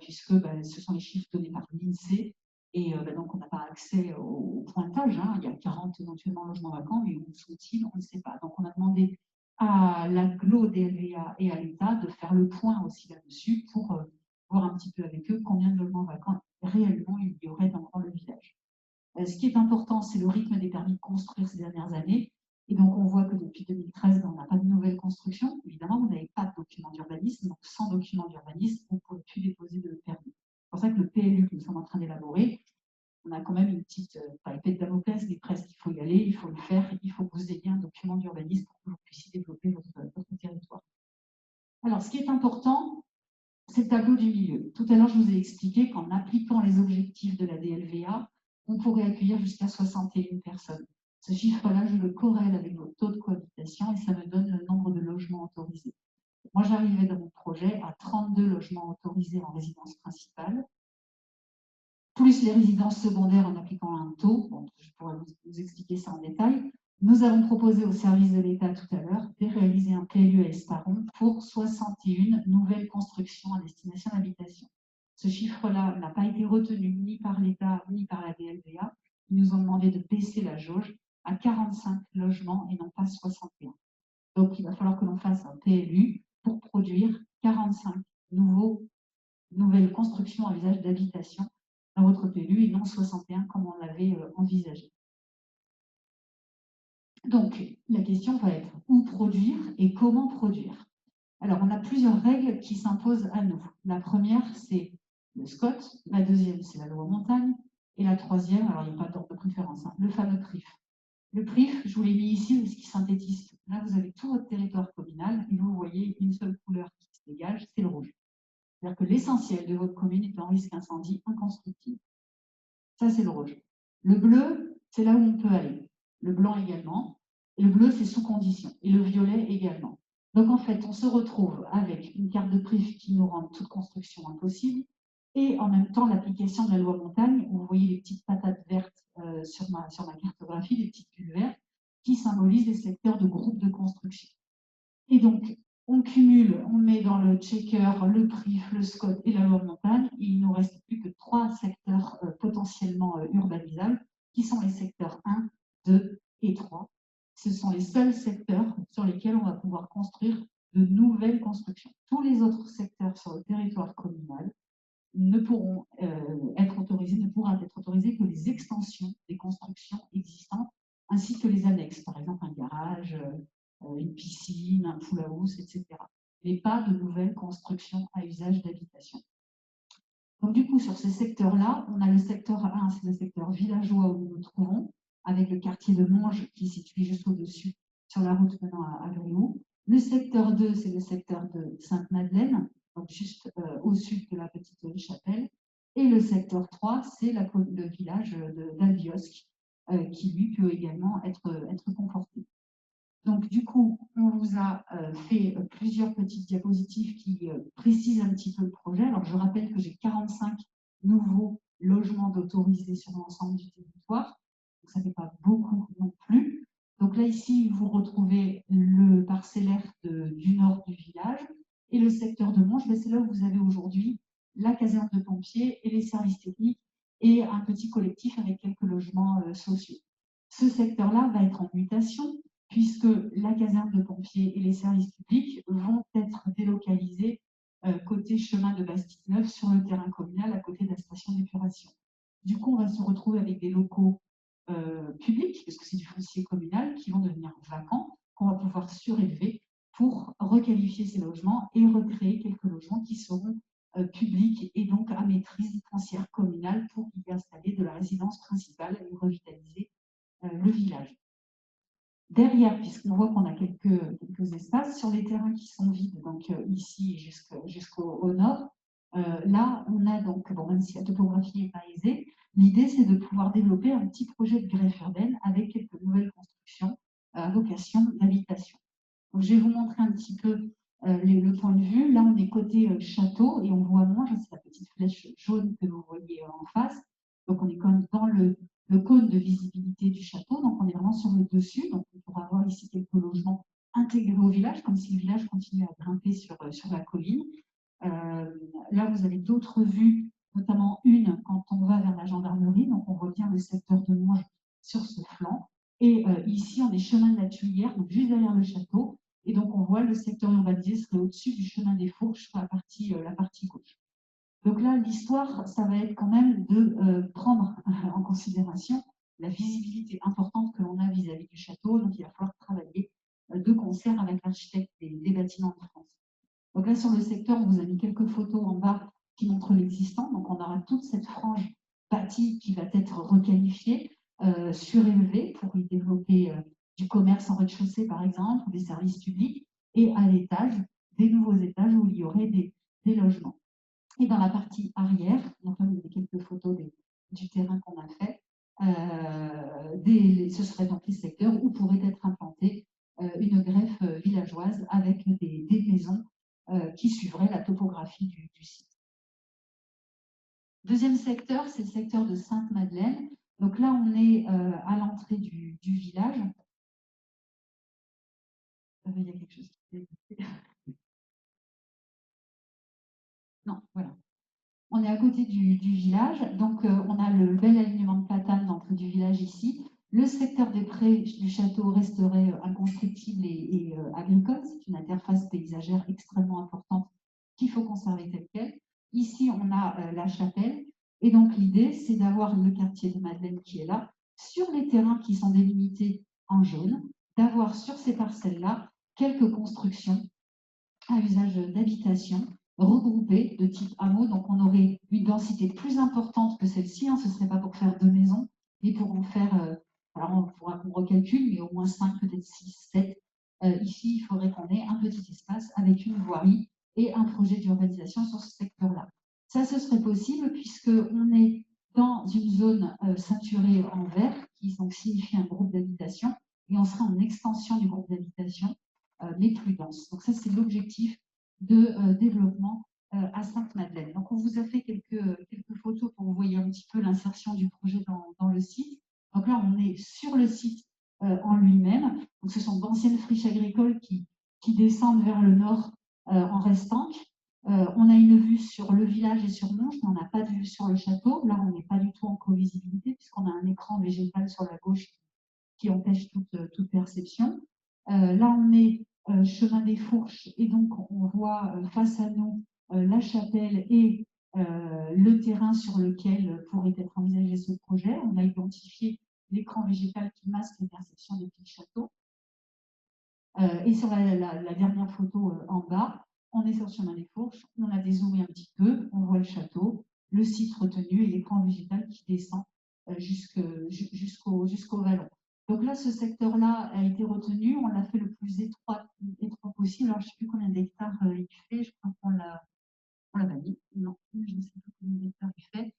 puisque ce sont les chiffres donnés par l'INSEE. Et donc, on n'a pas accès au pointage. Il y a 40 éventuellement logements vacants, mais où sont-ils? On ne sait pas. Donc, on a demandé à l'AGLO, DLVA et à l'État de faire le point aussi là-dessus pour voir un petit peu avec eux combien de logements vacants réellement il y aurait dans le village. Ce qui est important, c'est le rythme des permis de construire ces dernières années. Et donc, on voit que depuis 2013, on n'a pas de nouvelles constructions. Évidemment, vous n'avez pas de document d'urbanisme. Donc, sans document d'urbanisme, vous ne pouvez plus déposer de permis. C'est pour ça que le PLU que nous sommes en train d'élaborer, on a quand même une petite épée de Damoclès, mais presque, il faut y aller, il faut le faire, il faut que vous ayez un document d'urbanisme pour que vous puissiez développer votre territoire. Alors, ce qui est important, c'est le tableau du milieu. Tout à l'heure, je vous ai expliqué qu'en appliquant les objectifs de la DLVA, on pourrait accueillir jusqu'à 61 personnes. Ce chiffre-là, je le corrèle avec votre taux de cohabitation et ça me donne le nombre de logements autorisés. Moi, j'arrivais dans mon projet à 32 logements autorisés en résidence principale, plus les résidences secondaires en appliquant un taux. Bon, je pourrais vous expliquer ça en détail. Nous avons proposé au service de l'État tout à l'heure de réaliser un PLU à Estaron pour 61 nouvelles constructions à destination d'habitation. Ce chiffre-là n'a pas été retenu ni par l'État ni par la DLVA. Ils nous ont demandé de baisser la jauge à 45 logements et non pas 61. Donc, il va falloir que l'on fasse un PLU pour produire 45 nouvelles constructions à usage d'habitation dans votre PLU et non 61 comme on l'avait envisagé. Donc, la question va être où produire et comment produire. Alors, on a plusieurs règles qui s'imposent à nous. La première, c'est le SCOT. La deuxième, c'est la loi montagne. Et la troisième, alors il n'y a pas d'ordre de préférence, hein, le fameux PRIF. Le PRIF, je vous l'ai mis ici, ce qui synthétise. Là, vous avez tout votre territoire communal et vous voyez une seule couleur qui se dégage, c'est le rouge. C'est-à-dire que l'essentiel de votre commune est en risque incendie inconstructible. Ça, c'est le rouge. Le bleu, c'est là où on peut aller. Le blanc également. Et le bleu, c'est sous condition. Et le violet également. Donc, en fait, on se retrouve avec une carte de PRIF qui nous rend toute construction impossible et en même temps l'application de la loi montagne, où vous voyez les petites patates vertes sur ma cartographie, les petites bulles vertes, qui symbolisent les secteurs de groupe de construction. Et donc, on cumule, on met dans le checker le PRIF, le SCOT et la loi montagne. Et il ne nous reste plus que 3 secteurs potentiellement urbanisables, qui sont les secteurs 1, 2 et 3. Ce sont les seuls secteurs sur lesquels on va pouvoir construire de nouvelles constructions. Tous les autres secteurs sur le territoire communal ne pourront être autorisés que les extensions des constructions existantes, ainsi que les annexes, par exemple un garage, une piscine, un pool house, etc. Mais pas de nouvelles constructions à usage d'habitation. Donc du coup, sur ces secteurs-là, on a le secteur 1, c'est le secteur villageois où nous nous trouvons, avec le quartier de Monge qui est situé juste au-dessus, sur la route menant à Gréoux. Le secteur 2, c'est le secteur de Sainte-Madeleine, donc juste au sud de la petite chapelle. Et le secteur 3, c'est le village d'Albiosque, qui lui peut également être conforté. Donc, du coup, on vous a fait plusieurs petites diapositives qui précisent un petit peu le projet. Alors, je rappelle que j'ai 45 nouveaux logements d'autorisés sur l'ensemble du territoire. Donc, ça ne fait pas beaucoup non plus. Donc là, ici, vous retrouvez le parcellaire du nord du village et le secteur de Monge. C'est là où vous avez aujourd'hui la caserne de pompiers et les services techniques et un petit collectif avec quelques logements sociaux. Ce secteur-là va être en mutation, puisque la caserne de pompiers et les services publics vont être délocalisés côté chemin de Bastille-Neuve sur le terrain communal à côté de la station d'épuration. Du coup, on va se retrouver avec des locaux publics, parce que c'est du foncier communal, qui vont devenir vacants, qu'on va pouvoir surélever pour requalifier ces logements et recréer quelques logements qui seront publics et donc à maîtrise foncière communale pour y installer de la résidence principale et revitaliser le village. Derrière, puisqu'on voit qu'on a quelques espaces sur les terrains qui sont vides, donc ici jusqu'au nord, là, on a donc, bon, même si la topographie n'est pas aisée, l'idée c'est de pouvoir développer un petit projet de greffe urbaine avec quelques nouvelles constructions à vocation d'habitation. Donc, je vais vous montrer un petit peu le point de vue. Là, on est côté château et on voit moins, c'est la petite flèche jaune que vous voyez en face. Donc, on est quand même dans le cône de visibilité du château. Donc, on est vraiment sur le dessus. Donc, on pourra avoir ici quelques logements intégrés au village, comme si le village continuait à grimper sur la colline. Là, vous avez d'autres vues, notamment une quand on va vers la gendarmerie. Donc, on voit bien le secteur de Monge sur ce flanc. Et ici, on est chemin de la Tuilière, donc juste derrière le château. Et donc, on voit le secteur urbanisé serait au-dessus du chemin des Fourches sur la partie gauche. Donc là, l'histoire, ça va être quand même de prendre en considération la visibilité importante que l'on a vis-à-vis du château. Donc, il va falloir travailler de concert avec l'architecte des bâtiments de France. Donc là, sur le secteur, on vous a mis quelques photos en bas qui montrent l'existant. Donc, on aura toute cette frange bâtie qui va être requalifiée, surélevée pour y développer du commerce en rez-de-chaussée, par exemple, ou des services publics, et à l'étage, des nouveaux étages où il y aurait des logements. Et dans la partie arrière, donc là, vous avez quelques photos du terrain qu'on a fait, ce seraient donc les secteurs où pourrait être implantée une greffe villageoise avec des maisons qui suivraient la topographie du site. Deuxième secteur, c'est le secteur de Sainte-Madeleine. Donc là, on est à l'entrée du village. Il y a quelque chose qui s'est... Non, voilà. On est à côté du village, donc on a le bel alignement de platanes dans l'entrée du village ici. Le secteur des prés du château resterait inconstructible et agricole. C'est une interface paysagère extrêmement importante qu'il faut conserver telle quelle. Ici, on a la chapelle. Et donc, l'idée, c'est d'avoir le quartier de Madeleine qui est là, sur les terrains qui sont délimités en jaune, d'avoir sur ces parcelles-là quelques constructions à usage d'habitation regroupées de type hameau. Donc, on aurait une densité plus importante que celle-ci. Hein. Ce ne serait pas pour faire 2 maisons, mais pour en faire, alors on pourra qu'on recalcule, mais au moins 5, peut-être 6, 7. Ici, il faudrait qu'on ait un petit espace avec une voirie et un projet d'urbanisation sur ce secteur-là. Ça, ce serait possible puisqu'on est dans une zone ceinturée en vert, qui donc signifie un groupe d'habitation, et on serait en extension du groupe d'habitation, mais plus dense. Donc ça, c'est l'objectif de développement à Sainte-Madeleine. Donc on vous a fait quelques photos pour que vous voyez un petit peu l'insertion du projet dans le site. Donc là, on est sur le site en lui-même. Donc ce sont d'anciennes friches agricoles qui descendent vers le nord en restanque. On a une vue sur le village et sur Monge, mais on n'a pas de vue sur le château. Là, on n'est pas du tout en co-visibilité puisqu'on a un écran végétal sur la gauche qui empêche toute perception. Là, on est chemin des Fourches et donc on voit face à nous la chapelle et le terrain sur lequel pourrait être envisagé ce projet. On a identifié l'écran végétal qui masque les perceptions depuis le château. Et sur la dernière photo en bas, on est sur le chemin des Fourches, on a dézoomé un petit peu, on voit le château, le site retenu et l'écran végétal qui descend jusqu'au vallon. Donc là, ce secteur-là a été retenu, on l'a fait le plus étroit possible. Alors, je ne sais plus combien d'hectares il fait, je crois qu'on l'a pas dit. Non, je ne sais plus combien d'hectares il fait.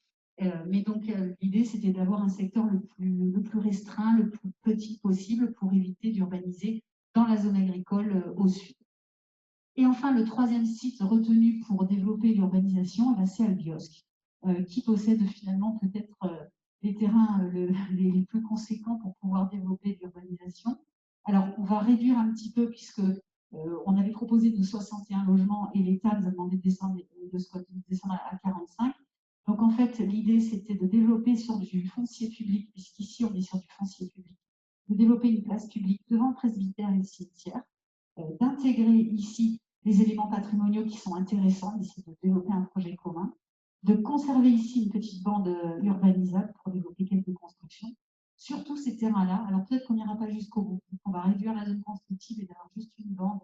Mais donc, l'idée, c'était d'avoir un secteur le plus restreint, le plus petit possible pour éviter d'urbaniser dans la zone agricole au sud. Et enfin, le troisième site retenu pour développer l'urbanisation, c'est Albiosque, qui possède finalement peut-être les terrains les plus conséquents pour pouvoir développer l'urbanisation. Alors, on va réduire un petit peu puisque on avait proposé de 61 logements et l'État nous a demandé de descendre à 45. Donc, en fait, l'idée, c'était de développer sur du foncier public, puisqu'ici, on est sur du foncier public, de développer une place publique devant le presbytère et le cimetière, d'intégrer ici les éléments patrimoniaux qui sont intéressants, d'essayer de développer un projet commun, de conserver ici une petite bande urbanisable pour développer quelques constructions. Sur tous ces terrains-là, alors peut-être qu'on n'ira pas jusqu'au bout, on va réduire la zone constructive et d'avoir juste une bande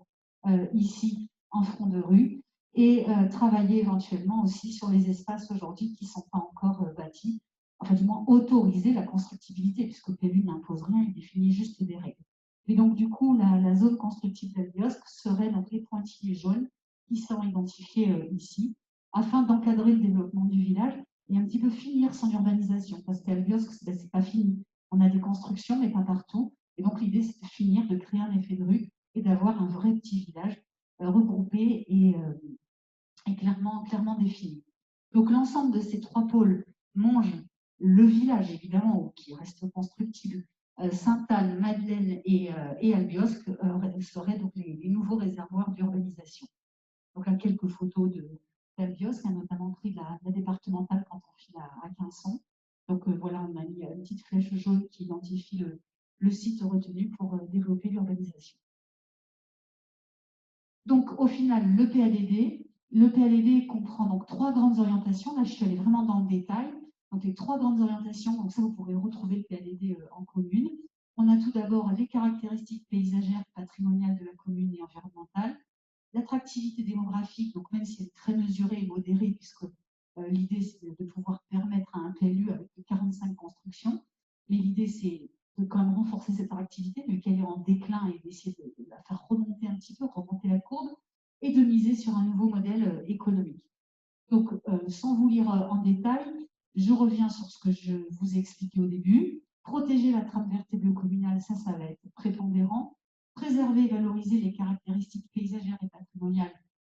ici en front de rue, et travailler éventuellement aussi sur les espaces aujourd'hui qui ne sont pas encore bâtis, enfin du moins autoriser la constructibilité, puisque le PLU n'impose rien, il définit juste des règles. Et donc du coup, la zone constructive d'Albiosque serait donc les pointillés jaunes qui seront identifiés ici, afin d'encadrer le développement du village et un petit peu finir son urbanisation, parce qu'Albiosque, c'est pas fini. On a des constructions, mais pas partout. Et donc l'idée, c'est de finir, de créer un effet de rue et d'avoir un vrai petit village regroupé et clairement défini. Donc l'ensemble de ces trois pôles, Monge, le village évidemment, qui reste constructible, Sainte-Anne, Madeleine et Albiosque seraient donc les nouveaux réservoirs d'urbanisation. Donc là, quelques photos d'Albiosque, notamment pris de la départementale quand on file à Quinçon. Donc voilà, on a mis une petite flèche jaune qui identifie le site retenu pour développer l'urbanisation. Donc au final, le PADD comprend donc 3 grandes orientations. Là, je suis allée vraiment dans le détail. Donc les 3 grandes orientations, donc ça, vous pourrez retrouver le PADD en commune. On a tout d'abord les caractéristiques paysagères, patrimoniales de la commune et environnementales. L'attractivité démographique, donc même si elle est très mesurée et modérée, puisque l'idée, c'est de pouvoir permettre à un PLU avec 45 constructions. Mais l'idée, c'est de quand même renforcer cette attractivité, vu qu'elle est en déclin, et d'essayer de la faire remonter un petit peu, remonter la courbe, et de miser sur un nouveau modèle économique. Donc, sans vous lire en détail, je reviens sur ce que je vous ai expliqué au début. Protéger la trame verte et bleue communale, ça va être prépondérant. Préserver et valoriser les caractéristiques paysagères et patrimoniales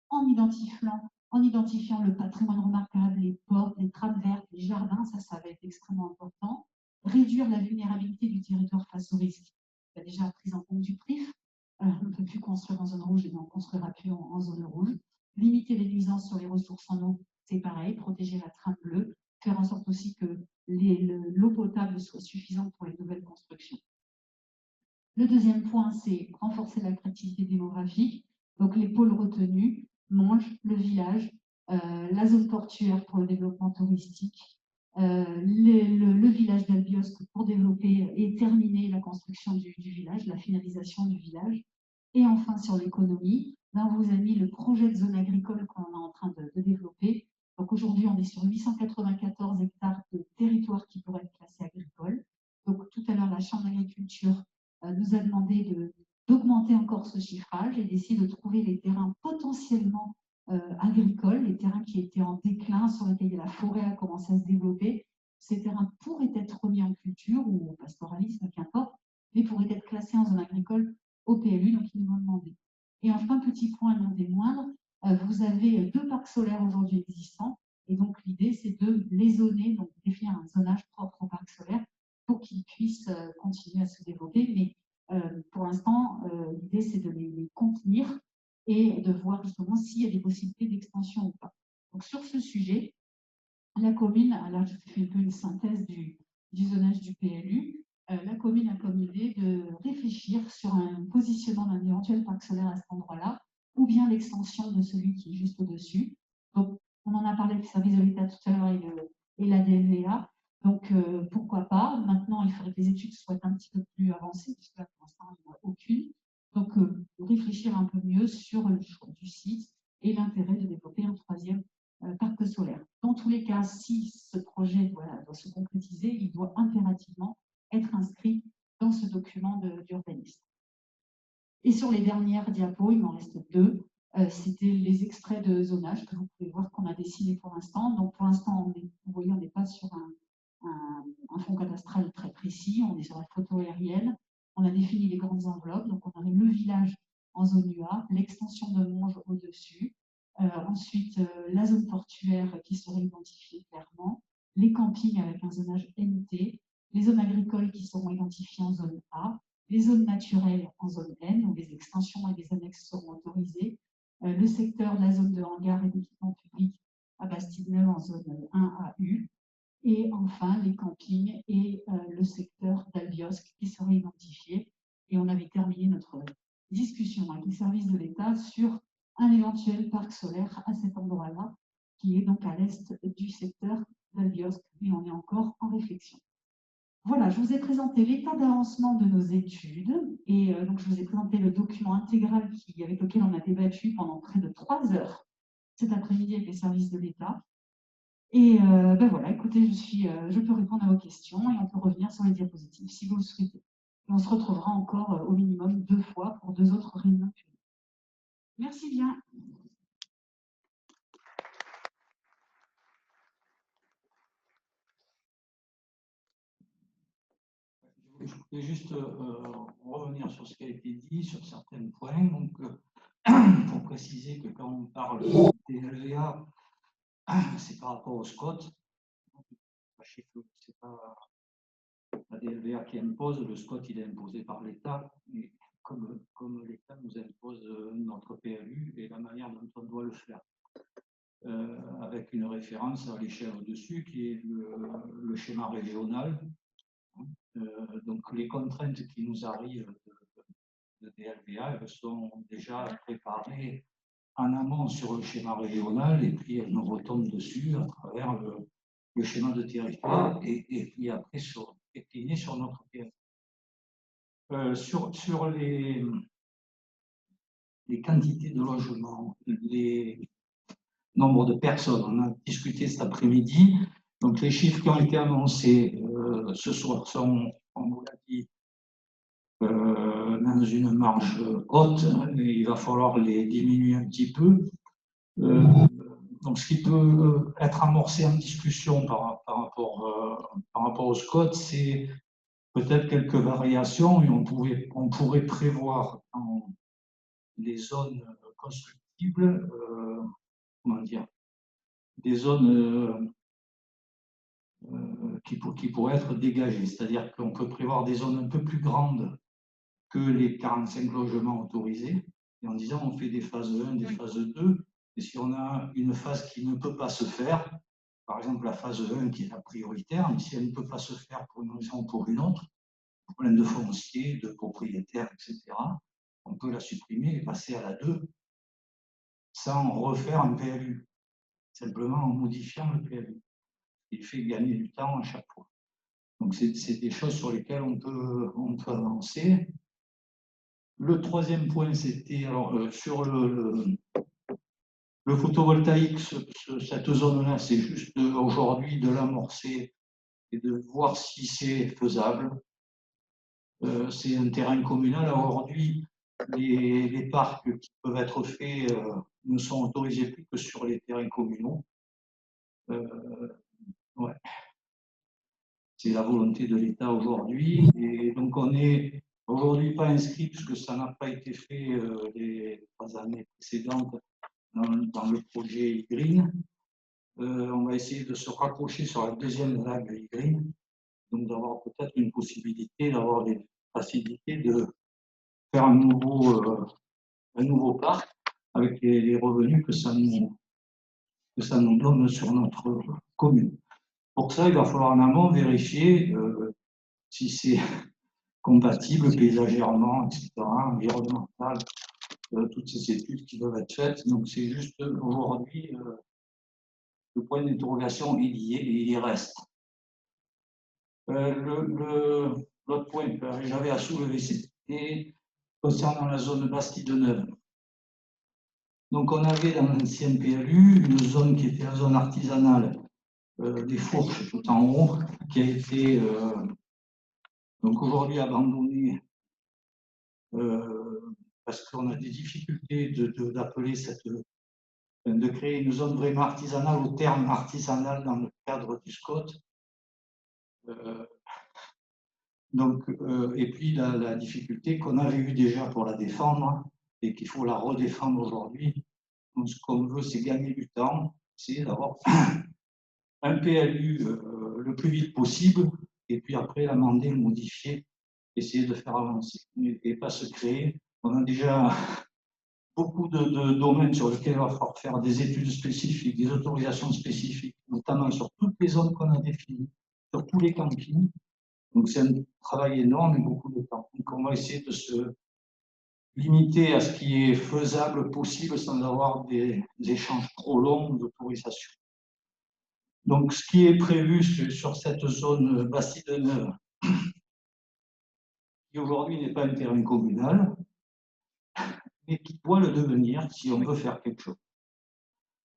en identifiant le patrimoine remarquable, les portes, les trames vertes, les jardins, ça va être extrêmement important. Réduire la vulnérabilité du territoire face au risque. Déjà prise en compte du PRIF, on ne peut plus construire en zone rouge et on ne construira plus en zone rouge. Limiter les nuisances sur les ressources en eau, c'est pareil, protéger la trame bleue, faire en sorte aussi que l'eau potable soit suffisante pour les nouvelles constructions. Le deuxième point, c'est renforcer l'attractivité démographique. Donc, les pôles retenus, Monge, le village, la zone portuaire pour le développement touristique, le village d'Albiosque pour développer et terminer la construction du village, la finalisation du village. Et enfin, sur l'économie, là, on vous a mis le projet de zone agricole qu'on est en train de développer. Donc, aujourd'hui, on est sur 894 hectares de territoire qui pourraient être classés agricoles. Donc, tout à l'heure, la Chambre d'agriculture nous a demandé d'augmenter encore ce chiffrage et d'essayer de trouver les terrains potentiellement agricoles, les terrains qui étaient en déclin, sur lesquels la forêt a commencé à se développer. Ces terrains pourraient être remis en culture ou au pastoralisme, qu'importe, mais pourraient être classés en zone agricole au PLU, donc ils nous l'ont demandé. Et enfin, petit point non des moindres, vous avez 2 parcs solaires aujourd'hui existants, et donc l'idée c'est de les zoner, donc définir un zonage propre aux parcs solaires pour qu'ils puissent continuer à se développer. Mais pour l'instant, l'idée c'est de les contenir et de voir justement s'il y a des possibilités d'extension ou pas. Donc sur ce sujet, la commune, alors je fais un peu une synthèse du zonage du PLU, la commune a comme idée de réfléchir sur un positionnement d'un éventuel parc solaire à cet endroit-là, ou bien l'extension de celui qui est juste au-dessus. Donc, on en a parlé avec le service de l'État tout à l'heure et la DLVA. Donc, pourquoi pas? Maintenant, il faudrait que les études soient un petit peu plus avancées, puisque là, pour l'instant, il n'y en a aucune. Donc, réfléchir un peu mieux sur le choix du site et l'intérêt de développer un 3e parc solaire. Dans tous les cas, si ce projet doit se concrétiser, il doit impérativement être inscrit dans ce document d'urbanisme. Et sur les dernières diapos, il m'en reste 2, c'était les extraits de zonage que vous pouvez voir qu'on a dessinés pour l'instant. Donc pour l'instant, vous voyez, on n'est pas sur un fond cadastral très précis, on est sur la photo aérienne. On a défini les grandes enveloppes, donc on aurait le village en zone UA, l'extension de Monge au-dessus, ensuite la zone portuaire qui serait identifiée clairement, les campings avec un zonage NT, les zones agricoles qui seront identifiées en zone A, les zones naturelles en zone N, où les extensions et les annexes seront autorisées, le secteur de la zone de hangar et d'équipement public à Bastide-Neuve en zone 1AU, et enfin les campings et le secteur d'Albiosque qui seraient identifiés. Et on avait terminé notre discussion avec les services de l'État sur un éventuel parc solaire à cet endroit-là, qui est donc à l'est du secteur d'Albiosque, mais on est encore en réflexion. Voilà, je vous ai présenté l'état d'avancement de nos études et donc je vous ai présenté le document intégral avec lequel on a débattu pendant près de 3 heures cet après-midi avec les services de l'État. Et ben voilà, écoutez, je peux répondre à vos questions et on peut revenir sur les diapositives si vous le souhaitez. Et on se retrouvera encore au minimum 2 fois pour 2 autres réunions. Merci bien. Je voulais juste revenir sur ce qui a été dit, sur certains points. Donc, pour préciser que quand on parle des LVA, c'est par rapport au SCOT. C'est pas la DLVA qui impose, le SCOT il est imposé par l'État, et comme l'État nous impose notre PLU et la manière dont on doit le faire. Avec une référence à l'échelle au-dessus qui est le schéma régional. Donc les contraintes qui nous arrivent de DLVA, elles sont déjà préparées en amont sur le schéma régional et puis elles nous retombent dessus à travers le schéma de territoire et puis après décliné sur notre PLU. Sur les quantités de logements, les nombres de personnes, on a discuté cet après-midi. Donc les chiffres qui ont été annoncés ce soir sont, on vous l'a dit, dans une marge haute. Il va falloir les diminuer un petit peu. Donc ce qui peut être amorcé en discussion par rapport au SCOT, c'est peut-être quelques variations et on pourrait prévoir dans les zones constructibles, comment dire, des zones qui pourraient être dégagées. C'est-à-dire qu'on peut prévoir des zones un peu plus grandes que les 45 logements autorisés, et en disant on fait des phases 1, des phases 2, et si on a une phase qui ne peut pas se faire, par exemple la phase 1 qui est la prioritaire, mais si elle ne peut pas se faire pour une raison ou pour une autre, problème de foncier, de propriétaire, etc., on peut la supprimer et passer à la 2 sans refaire un PLU, simplement en modifiant le PLU. Il fait gagner du temps à chaque fois. Donc, c'est des choses sur lesquelles on peut avancer. Le troisième point, c'était sur le photovoltaïque, cette zone-là, c'est juste aujourd'hui de l'amorcer et de voir si c'est faisable. C'est un terrain communal. Aujourd'hui, les parcs qui peuvent être faits ne sont autorisés plus que sur les terrains communaux. Ouais. C'est la volonté de l'État aujourd'hui. Et donc, on n'est aujourd'hui pas inscrit, puisque ça n'a pas été fait les 3 années précédentes dans le projet e-green. On va essayer de se rapprocher sur la deuxième vague e-green, donc d'avoir peut-être une possibilité d'avoir des facilités de faire un nouveau parc avec les revenus que ça nous donne sur notre commune. Pour ça, il va falloir en amont vérifier si c'est compatible paysagèrement, etc., environnemental, toutes ces études qui doivent être faites. Donc, c'est juste aujourd'hui, le point d'interrogation, il y est et il y reste. L'autre point que j'avais à soulever, c'était concernant la zone Bastide-Neuve. Donc, on avait dans l'ancien PLU une zone qui était la zone artisanale des Fourches tout en haut, qui a été donc aujourd'hui abandonnée parce qu'on a des difficultés d'appeler de créer une zone vraiment artisanale au terme artisanal dans le cadre du SCOT. Et puis la difficulté qu'on avait eue déjà pour la défendre et qu'il faut la redéfendre aujourd'hui. Donc ce qu'on veut, c'est gagner du temps, c'est d'avoir un PLU le plus vite possible et puis après l'amender, le modifier, essayer de faire avancer et pas se créer. On a déjà beaucoup de domaines sur lesquels il va falloir faire des études spécifiques, des autorisations spécifiques, notamment sur toutes les zones qu'on a définies, sur tous les campings. Donc c'est un travail énorme et beaucoup de temps. Donc on va essayer de se limiter à ce qui est faisable possible sans avoir des échanges trop longs d'autorisation. Donc ce qui est prévu sur cette zone Bastide-Neuve, qui aujourd'hui n'est pas un terrain communal, mais qui doit le devenir si on veut faire quelque chose.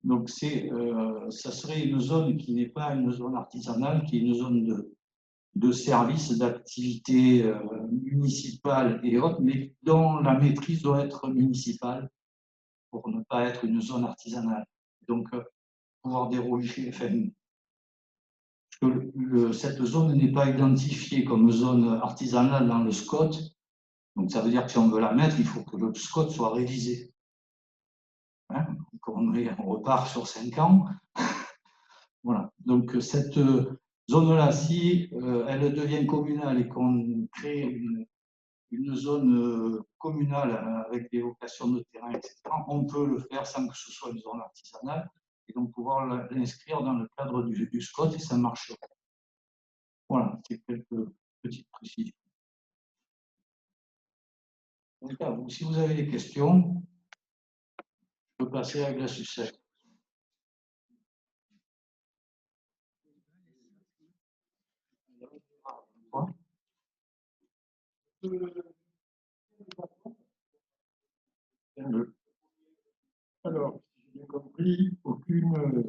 Donc ça serait une zone qui n'est pas une zone artisanale, qui est une zone de services, d'activités municipales et autres, mais dont la maîtrise doit être municipale pour ne pas être une zone artisanale. Donc, pouvoir déroger, cette zone n'est pas identifiée comme zone artisanale dans le SCOT, donc ça veut dire que si on veut la mettre, il faut que le SCOT soit révisé. Hein, on repart sur 5 ans. Voilà. Donc, cette zone-là, si elle devient communale et qu'on crée une zone communale avec des vocations de terrain, etc., on peut le faire sans que ce soit une zone artisanale et donc pouvoir l'inscrire dans le cadre du SCOT et ça marchera. Voilà, c'est quelques petites précisions. Donc, si vous avez des questions, je peux passer avec la sucette. Alors, si j'ai bien compris, aucune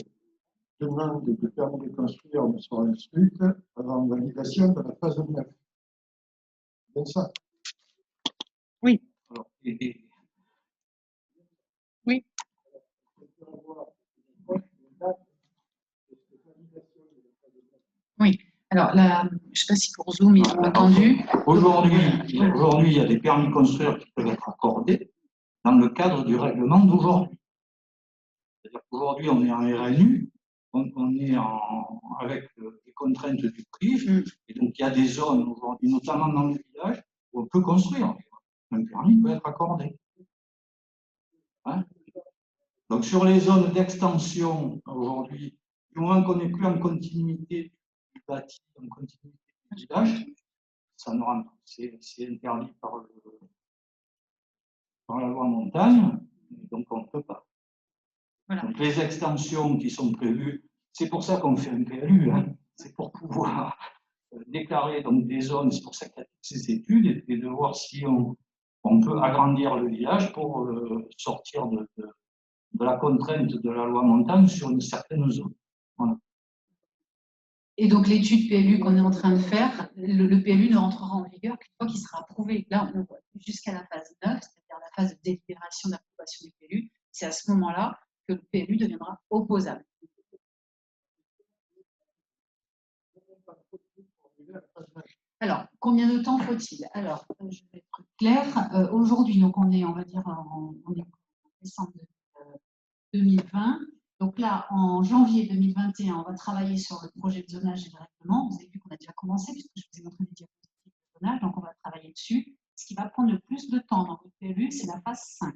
demande de permis de construire ne sera instruite avant validation de la phase 9. C'est bien ça? Oui. Alors, Oui. Oui. Alors, je ne sais pas si pour Zoom, ils ont entendu. Aujourd'hui, il y a des permis de construire qui peuvent être accordés dans le cadre du règlement d'aujourd'hui. C'est-à-dire qu'aujourd'hui, on est en RNU, on est avec les contraintes du prix, et donc il y a des zones aujourd'hui, notamment dans les villages, où on peut construire. un permis peut être accordé. Hein? Donc, sur les zones d'extension, aujourd'hui, du moment qu'on n'est plus en continuité du bâti, en continuité du village, ça ne rentre, c'est interdit par la loi montagne, donc on ne peut pas. Voilà. Donc, les extensions qui sont prévues, c'est pour ça qu'on fait un PLU, hein, c'est pour pouvoir déclarer donc, des zones, c'est pour ça qu'il y a toutes ces études, et de voir si on peut agrandir le village pour sortir de la contrainte de la loi montagne sur une certaine zone. Voilà. Et donc, l'étude PLU qu'on est en train de faire, le PLU ne rentrera en vigueur qu'une fois qu'il sera approuvé. Là, on voit jusqu'à la phase 9, c'est-à-dire la phase de délibération d'approbation du PLU. C'est à ce moment-là que le PLU deviendra opposable. Alors, combien de temps faut-il? Alors, je vais être claire. Aujourd'hui, donc on est, on va dire, on est en décembre 2020. Donc là, en janvier 2021, on va travailler sur le projet de zonage et de règlement. Vous avez vu qu'on a déjà commencé, puisque je vous ai montré des diapositives de zonage, donc on va travailler dessus. Ce qui va prendre le plus de temps dans votre PLU, c'est la phase 5.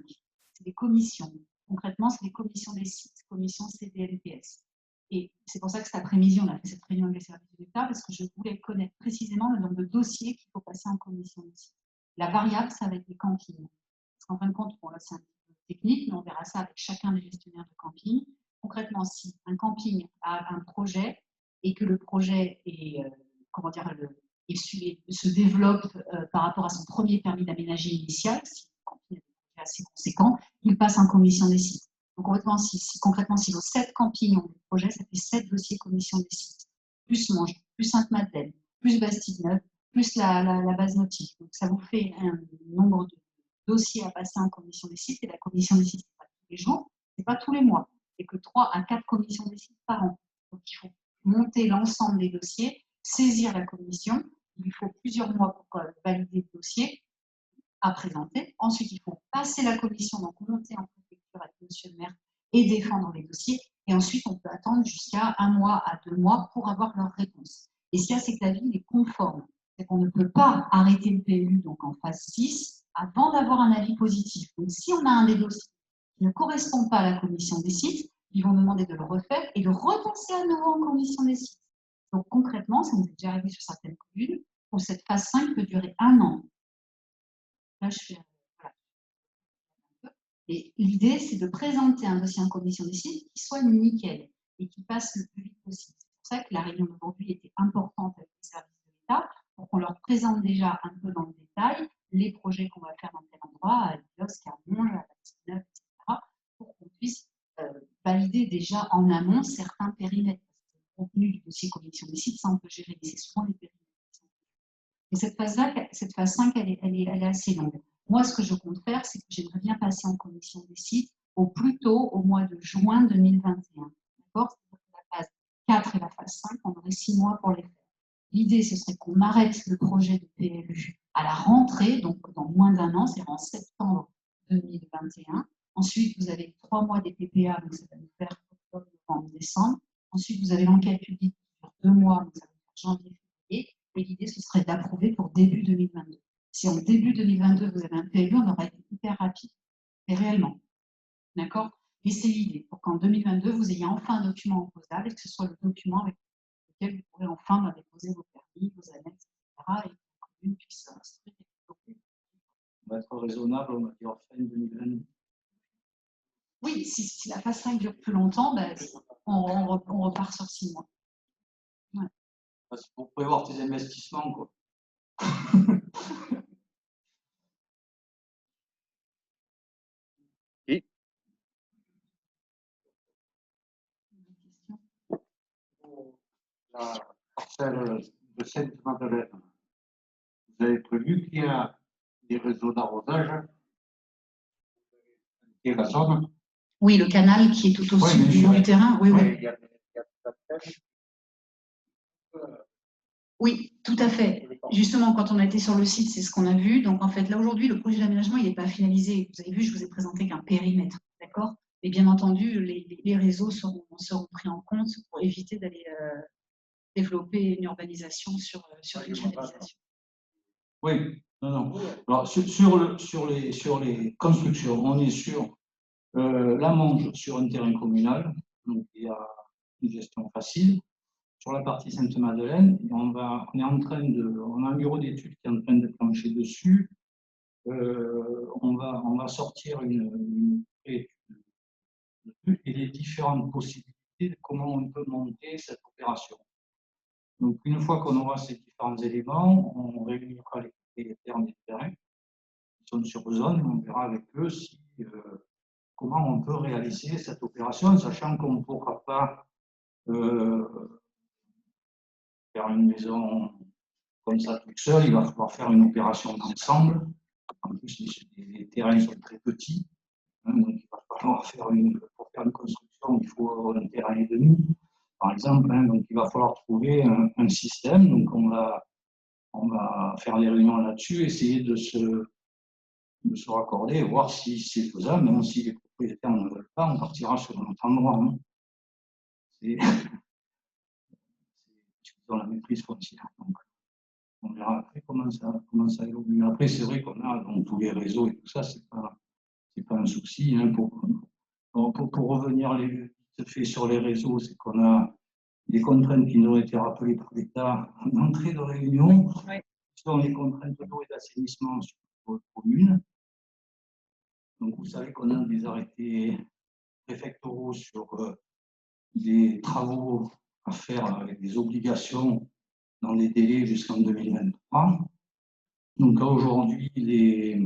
C'est les commissions. Concrètement, c'est les commissions des sites, commissions CDNPS. Et c'est pour ça que cet après-midi, on a fait cette réunion avec les services de l'État, parce que je voulais connaître précisément le nombre de dossiers qu'il faut passer en commission des sites. La variable, ça va être les campings. Parce qu'en fin de compte, bon, là, c'est un peu technique, mais on verra ça avec chacun des gestionnaires de camping. Concrètement, si un camping a un projet et que le projet est, comment dire, se développe par rapport à son premier permis d'aménager initial, si le camping est assez conséquent, il passe en commission des sites. Donc concrètement, si vos 7 campings ont des projets, ça fait 7 dossiers commission des sites, plus Monge, plus Sainte-Madeleine, plus Bastide-Neuve, plus la base nautique. Donc ça vous fait un nombre de dossiers à passer en commission des sites, et la commission des sites, ce n'est pas tous les jours, ce n'est pas tous les mois. C'est que 3 à 4 commissions des sites par an. Donc, il faut monter l'ensemble des dossiers, saisir la commission. Il faut plusieurs mois pour valider le dossier à présenter. Ensuite, il faut passer la commission, donc monter en préfecture avec monsieur le maire et défendre les dossiers. Et ensuite, on peut attendre jusqu'à 1 mois à 2 mois pour avoir leur réponse. Et ce qu'il y a, c'est que la ville est conforme. C'est qu'on ne peut pas arrêter le PLU donc en phase 6 avant d'avoir un avis positif. Donc, si on a un des dossiers qui ne correspond pas à la commission des sites, ils vont demander de le refaire et de repasser à nouveau en commission des sites. Donc concrètement, ça nous est déjà arrivé sur certaines communes, où cette phase 5 peut durer 1 an. Là, je fais voilà. Et l'idée, c'est de présenter un dossier en commission des sites qui soit nickel et qui passe le plus vite possible. C'est pour ça que la réunion d'aujourd'hui était importante avec les services de l'État, pour qu'on leur présente déjà un peu dans le détail les projets qu'on va faire dans tel endroit, à Biosque, à Monge, à Bastide-Neuve, etc., pour qu'on puisse valider déjà en amont certains périmètres. Le contenu du dossier commission des sites, ça on peut gérer, c'est souvent les périmètres. Et cette phase-là, cette phase 5, elle est assez longue. Moi, ce que je compte faire, c'est que j'aimerais bien passer en commission des sites au plus tôt au mois de juin 2021. D'accord? C'est-à-dire que la phase 4 et la phase 5, on aurait 6 mois pour les faire. L'idée, ce serait qu'on arrête le projet de PLU à la rentrée, donc dans moins d'1 an, c'est en septembre 2021. Ensuite, vous avez 3 mois des PPA, donc ça va nous faire octobre, novembre, décembre. Ensuite, vous avez l'enquête publique sur 2 mois, donc ça va faire janvier, février. Et l'idée, ce serait d'approuver pour début 2022. Si en début 2022, vous avez un PLU, on aura été hyper rapide, mais réellement. D'accord? Et c'est l'idée, pour qu'en 2022, vous ayez enfin un document opposable et que ce soit le document avec lequel vous pourrez enfin déposer vos permis, vos annexes, etc. et que la commune puisse s'instruire et développer. On va être raisonnable, on va dire fin 2022. Oui, si la phase 5 dure plus longtemps, ben, on repart sur 6 mois. Ouais. Parce que pour prévoir tes investissements, quoi. Oui. La parcelle de Sainte-Madeleine, vous avez prévu qu'il y a des réseaux d'arrosage et la zone. Oui, le canal qui est tout au sud bien sûr. du terrain. Oui, oui. Il y a la pêche. Oui, tout à fait. Justement, quand on a été sur le site, c'est ce qu'on a vu. Donc, en fait, là, aujourd'hui, le projet d'aménagement, il n'est pas finalisé. Vous avez vu, je vous ai présenté qu'un périmètre, d'accord? Et bien entendu, les réseaux seront pris en compte pour éviter d'aller développer une urbanisation sur une canalisation. Oui, Non, non. Alors, sur les constructions, on est sur la Monge sur un terrain communal, donc il y a une gestion facile. Sur la partie Sainte-Madeleine, on a un bureau d'études qui est en train de plancher dessus. On va sortir une étude et les différentes possibilités de comment on peut monter cette opération. Donc, une fois qu'on aura ces différents éléments, on réunira les propriétaires des terrains qui sont sur zone et on verra avec eux comment on peut réaliser cette opération, sachant qu'on ne pourra pas faire une maison comme ça toute seule, il va falloir faire une opération d'ensemble. En plus, les terrains sont très petits, hein, donc il va falloir pour faire une construction, il faut un terrain et demi, par exemple. Hein, donc il va falloir trouver un système. Donc on va faire des réunions là-dessus, essayer de se raccorder, voir si c'est faisable. Même si les propriétaires ne veulent pas, on partira sur un autre endroit. Hein. C'est dans la maîtrise foncière. Donc, on verra après comment ça évolue. Après, c'est vrai qu'on a dans tous les réseaux et tout ça, c'est pas un souci. Hein, pour revenir vite fait sur les réseaux, c'est qu'on a des contraintes qui nous ont été rappelées par l'État d'entrée de réunion. Oui. Ce sont les contraintes d'eau et d'assainissement sur votre commune. Donc, vous savez qu'on a des arrêtés préfectoraux sur des travaux à faire avec des obligations dans des délais jusqu'en 2023. Donc aujourd'hui, les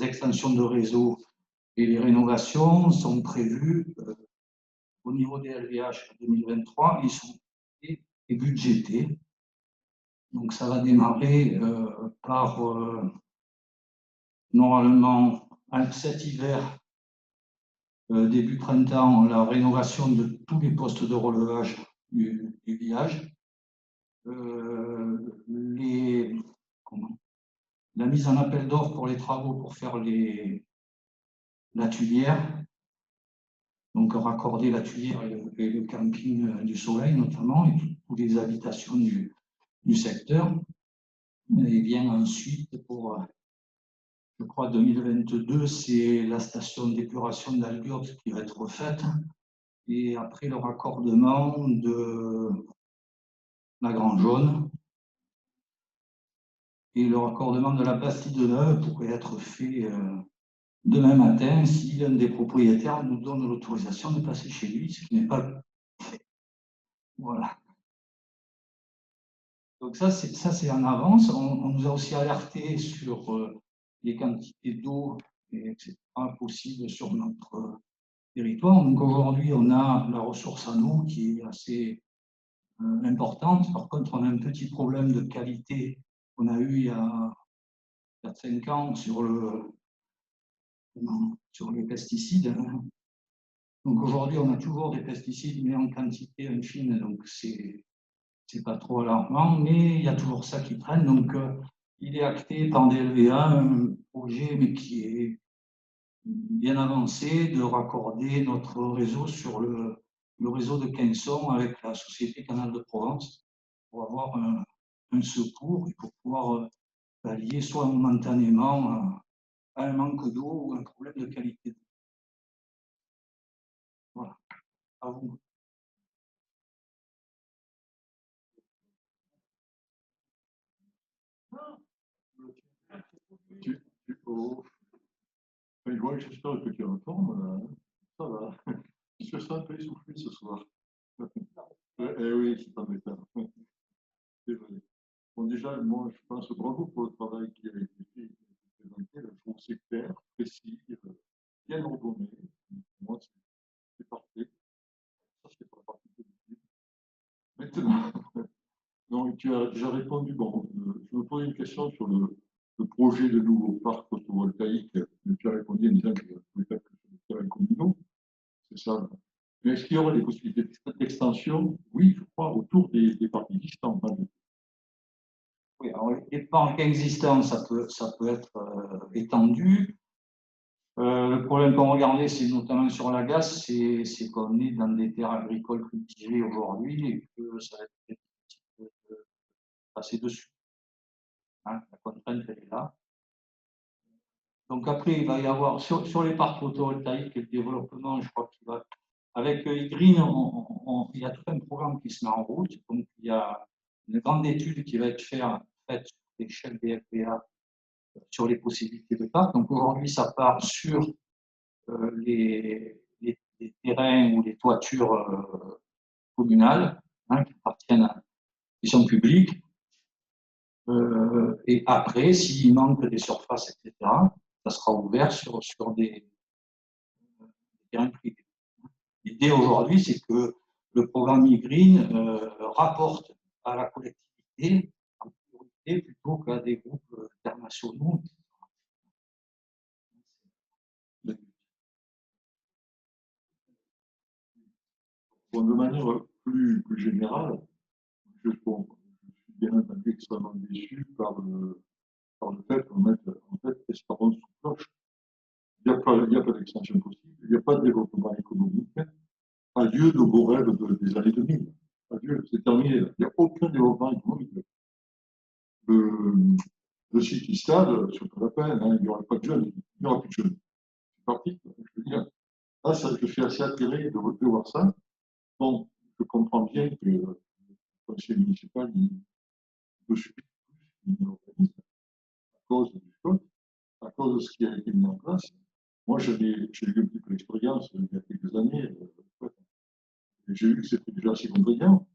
extensions de réseau et les rénovations sont prévues au niveau des LVH 2023, ils sont budgétés. Donc ça va démarrer par normalement cet hiver, début printemps, la rénovation de tous les postes de relevage du village. La mise en appel d'offres pour les travaux pour faire la tuilière, donc raccorder la tuilière et le camping du Soleil notamment, et toutes les habitations du secteur. Et bien ensuite, pour, je crois, 2022, c'est la station d'épuration d'Algox qui va être refaite. Et après le raccordement de la Grande Jaune. Et le raccordement de la Bastide Neuve pourrait être fait demain matin si l'un des propriétaires nous donne l'autorisation de passer chez lui, ce qui n'est pas fait. Voilà. Donc ça, c'est en avance. On nous a aussi alerté sur les quantités d'eau et que ce n'est pas possible sur notre territoire. Donc aujourd'hui, on a la ressource en eau qui est assez importante. Par contre, on a un petit problème de qualité qu'on a eu il y a 4-5 ans sur les pesticides. Donc aujourd'hui, on a toujours des pesticides, mais en quantité infime, donc c'est pas trop alarmant, mais il y a toujours ça qui traîne. Donc il est acté par DLVA un projet, mais qui est bien avancé, de raccorder notre réseau sur le réseau de Quinson avec la société Canal de Provence pour avoir un secours et pour pouvoir pallier soit momentanément à un manque d'eau ou un problème de qualité d'eau. Voilà, à vous. J'espère que tu es en forme. Ça va. Je suis un peu essoufflé ce soir. Eh oui, c'est pas métal. C'est vrai. Bon, déjà, moi, je pense bravo pour le travail qui a été fait, qui a été présenté. Je trouve que c'est clair, précis, bien ordonné. Pour moi, c'est parfait. Ça, c'est pas la partie positive. Maintenant, donc, tu as déjà répondu. Bon, je me posais une question sur le projet de nouveau parc photovoltaïque. Tu as répondu en disant que vous pouvez faire que sur le terrain communaux. C'est ça. Mais est-ce qu'il y aurait des possibilités d'extension? Oui, je crois, autour des parcs existants. Oui, alors les parcs existants, ça peut être étendu. Le problème qu'on regardait, c'est notamment sur la gaz, c'est qu'on est dans des terres agricoles cultivées aujourd'hui et que ça va être très difficile de passer dessus. Hein, la contrainte, elle est là. Donc après, il va y avoir, sur les parcs photovoltaïques et le développement, je crois qu'il va, avec e-Green, il y a tout un programme qui se met en route. Donc il y a une grande étude qui va être faite à l'échelle des FPA sur les possibilités de parcs. Donc aujourd'hui, ça part sur les terrains ou les toitures communales, hein, qui sont publiques. Et après, s'il manque des surfaces, etc., ça sera ouvert sur des terrains privés. L'idée aujourd'hui, c'est que le programme e-Green rapporte à la collectivité en priorité plutôt qu'à des groupes internationaux. Bon, de manière plus générale, je suis bien entendu extrêmement déçu par le fait qu'on mette en fait Esperance sous cloche. Il n'y a pas d'extension possible, il n'y a pas de développement économique. Adieu nos beaux rêves des années 2000. Adieu, c'est terminé. Il n'y a aucun développement économique. Le City Stade, c'est pas la peine, hein, il n'y aura pas de jeunes, il n'y aura plus de jeunes. C'est parti. Je veux dire, là, je suis assez atterré de voir ça. Bon, je comprends bien que le conseil municipal ne suffit plus qu'il organise à cause du code, à cause de ce qui a été mis en place. Moi, j'ai eu un petit peu d'expérience il y a quelques années. J'ai vu que c'était déjà assez contraignant.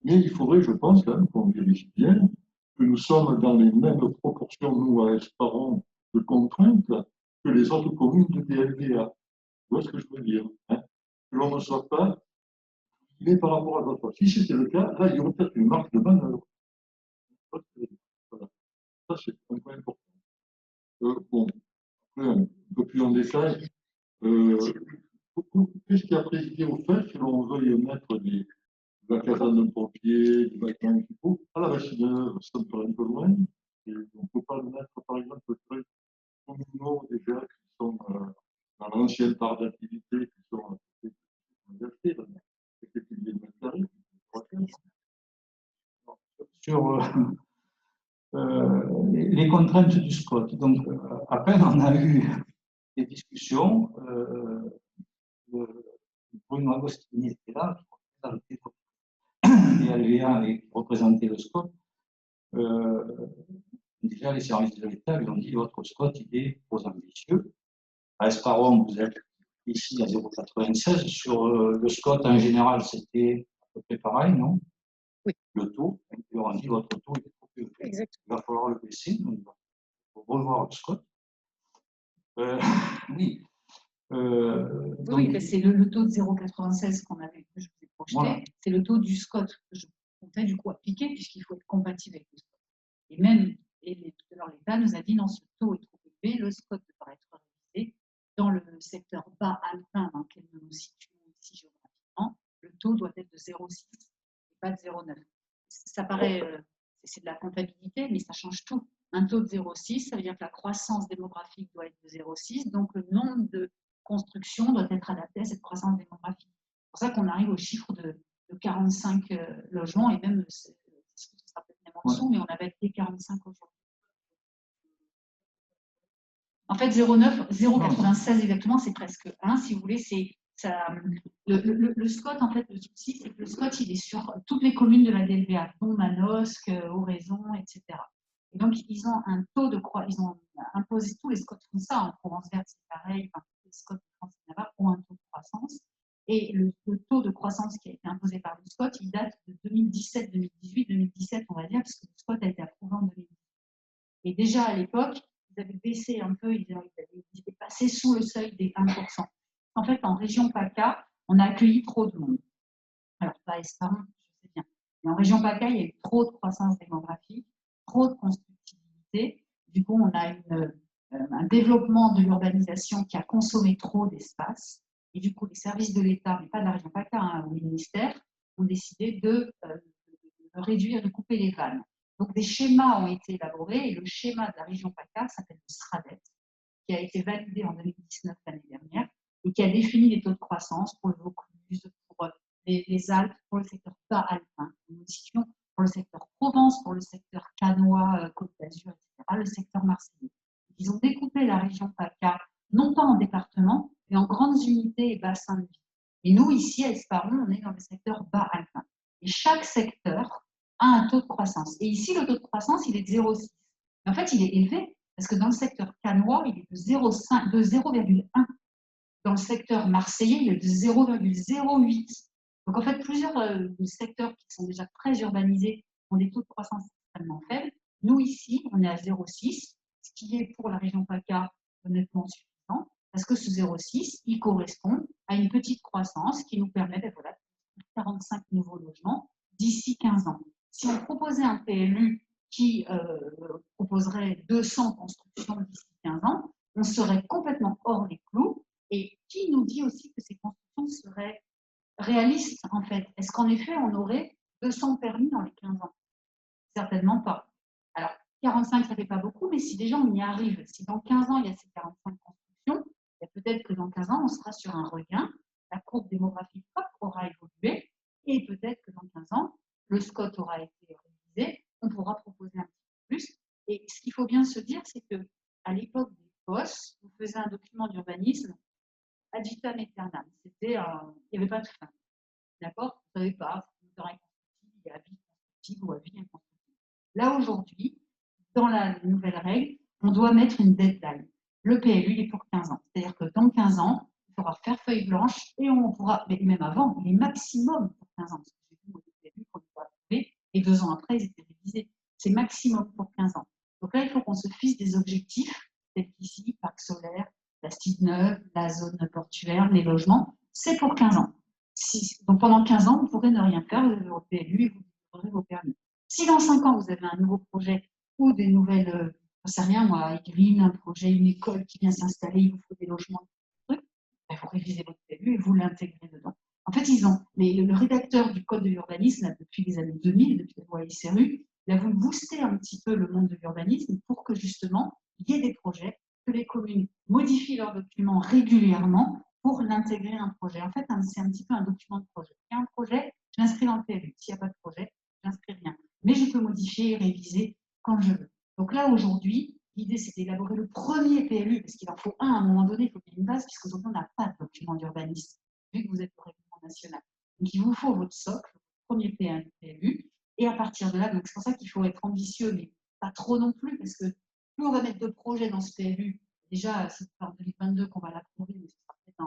Mais il faudrait, je pense, quand même, qu'on vérifie bien que nous sommes dans les mêmes proportions, nous, à Esparon, de contraintes que les autres communes de DLVA. Tu vois ce que je veux dire, hein? Que l'on ne soit pas mais par rapport à d'autres. Si c'était le cas, là, il y aurait peut-être une marque de manœuvre. Voilà. Ça, c'est un point important. Bon, après, un peu plus en détail, qu'est-ce qui a présidé au fait que l'on veuille mettre de la caserne de pompiers, des bâtiments municipaux à la Rassineuve, ça me paraît un peu loin. Et on ne peut pas le mettre, par exemple, très communaux déjà qui sont dans l'ancienne part d'activité, qui sont achetés, quelques milliers de mètres carrés. Sur les contraintes du SCOT. Donc, à peine on a eu des discussions, Bruno Agostini était là, qui représentait le SCOT. Déjà, les services de l'État lui ont dit votre SCOT, il est trop ambitieux. À Esparon, vous êtes ici à 0,96. Sur le SCOT en général, c'était à peu près pareil, non? Oui. Le taux, ils leur ont dit votre taux est trop élevé. Exactement. Il va falloir le baisser. Donc, il faut revoir le SCOT. Oui. Oui, mais c'est le taux de 0,96 que je vous ai projeté. Voilà. C'est le taux du SCOT que je comptais du coup appliquer puisqu'il faut être compatible avec le SCOT. Et même, tout à l'heure, l'État nous a dit non, ce taux est trop élevé, le SCOT devra être révisé. Dans le secteur bas alpin dans lequel nous nous situons ici géographiquement, le taux doit être de 0,6 et pas de 0,9. Ça paraît, c'est de la comptabilité, mais ça change tout. Un taux de 0,6, ça veut dire que la croissance démographique doit être de 0,6, donc le nombre de construction doit être adaptée à cette croissance démographique. C'est pour ça qu'on arrive au chiffre de 45 logements, et même, ce sera peut-être même en dessous, mais on avait été 45 aujourd'hui. En fait, 0,96 exactement, c'est presque 1, si vous voulez. Le SCOT, en fait, le souci, c'est que le SCOT, il est sur toutes les communes de la DLVA, dont Manosque, Oraison, etc. Et donc, ils ont un taux de croissance, ils ont imposé, tous les SCOT font ça, en Provence-Verte, c'est pareil, enfin, les SCOT de France et Navarre ont un taux de croissance. Et le taux de croissance qui a été imposé par le SCOT, il date de 2017, 2018, 2017, on va dire, parce que le SCOT a été approuvé en 2018. Et déjà, à l'époque, ils avaient baissé un peu, ils étaient passés sous le seuil des 1%. En fait, en région PACA, on a accueilli trop de monde. Alors, pas Esparon, je sais bien. Mais en région PACA, il y a eu trop de croissance démographique, trop de constructibilité. Du coup, on a un développement de l'urbanisation qui a consommé trop d'espace. Et du coup, les services de l'État, mais pas de la région PACA, hein, ou les ministères, ont décidé de réduire, de couper les vannes. Donc, des schémas ont été élaborés et le schéma de la région PACA s'appelle le SRADET, qui a été validé en 2019 l'année dernière et qui a défini les taux de croissance pour le Vaucluse, pour les Alpes, pour le secteur bas alpin, pour le secteur Provence, pour le secteur Canois, Côte d'Azur, etc., le secteur marseillais. Ils ont découpé la région PACA les bassins de vie. Et nous, ici, à Esparon, on est dans le secteur bas alpin. Et chaque secteur a un taux de croissance. Et ici, le taux de croissance, il est de 0,6. En fait, il est élevé parce que dans le secteur canois, il est de 0,1. Dans le secteur marseillais, il est de 0,08. Donc, en fait, plusieurs secteurs qui sont déjà très urbanisés ont des taux de croissance extrêmement faibles. Nous, ici, on est à 0,6, ce qui est pour la région PACA honnêtement suffisant, parce que ce 0,6, il correspond à une petite croissance qui nous permet de 45 nouveaux logements d'ici 15 ans. Si on proposait un PLU qui proposerait 200 constructions d'ici 15 ans, on serait complètement hors les clous. Et qui nous dit aussi que ces constructions seraient réalistes, en fait? Est-ce qu'en effet, on aurait 200 permis dans les 15 ans? Certainement pas. Alors, 45, ça ne fait pas beaucoup, mais si déjà on y arrive, si dans 15 ans, il y a ces 45 constructions, peut-être que dans 15 ans, on sera sur un regain, la courbe démographique aura évolué, et peut-être que dans 15 ans, le SCOT aura été révisé, on pourra proposer un petit peu plus. Et ce qu'il faut bien se dire, c'est qu'à l'époque des POS, vous faisiez un document d'urbanisme ad vitam aeternam. C'était, il n'y avait pas de fin. D'accord? Vous ne savez pas, il y a vie constructive ou à vie inconstructible. Là, aujourd'hui, dans la nouvelle règle, on doit mettre une deadline. Le PLU, il est pour 15 ans. C'est-à-dire que dans 15 ans, il faudra faire feuille blanche et on pourra, mais même avant, il est maximum pour 15 ans. Parce que j'ai vu des PLU qu'on doit approuver et 2 ans après, ils étaient révisés. C'est maximum pour 15 ans. Donc là, il faut qu'on se fixe des objectifs, tels qu'ici, parc solaire, la site neuve, la zone portuaire, les logements. C'est pour 15 ans. Donc pendant 15 ans, vous pourrez ne rien faire, vous avez vos PLU et vous aurez vos permis. Si dans 5 ans, vous avez un nouveau projet ou des nouvelles, je ne sais rien, moi, green, un projet, une école qui vient s'installer, il vous faut des logements, vous révisez votre PLU et vous l'intégrez dedans. En fait, le rédacteur du code de l'urbanisme, depuis les années 2000, depuis la loi SRU, il a voulu booster un petit peu le monde de l'urbanisme pour que justement, il y ait des projets, que les communes modifient leurs documents régulièrement pour l'intégrer à un projet. En fait, c'est un petit peu un document de projet. Il y a un projet, je l'inscris dans le PLU. S'il n'y a pas de projet, je n'inscris rien. Mais je peux modifier et réviser quand je veux. Donc là, aujourd'hui, l'idée, c'est d'élaborer le premier PLU, parce qu'il en faut un à un moment donné, il faut qu'il y ait une base, puisqu'aujourd'hui, on n'a pas de document d'urbanisme, vu que vous êtes au règlement national. Donc, il vous faut votre socle, le premier PLU, et à partir de là, donc c'est pour ça qu'il faut être ambitieux, mais pas trop non plus, parce que plus on va mettre de projets dans ce PLU, déjà, c'est en 2022 qu'on va l'approuver, mais ce sera peut-être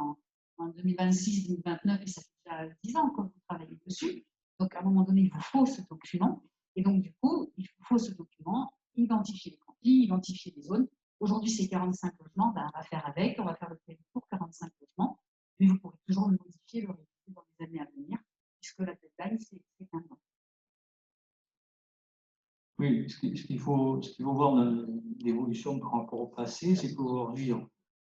en 2026, 2029, et ça fait déjà 10 ans que vous travaillez dessus. Donc, à un moment donné, il vous faut ce document. Et donc, du coup, il vous faut ce document, identifier les campings, identifier les zones. Aujourd'hui, c'est 45 logements, ben, on va faire avec, on va faire le PLU pour 45 logements, mais vous pourrez toujours le modifier, le réviser dans les années à venir, puisque la deadline, c'est 15 ans. Oui, ce qu'il faut voir dans l'évolution par rapport au passé, c'est qu'aujourd'hui,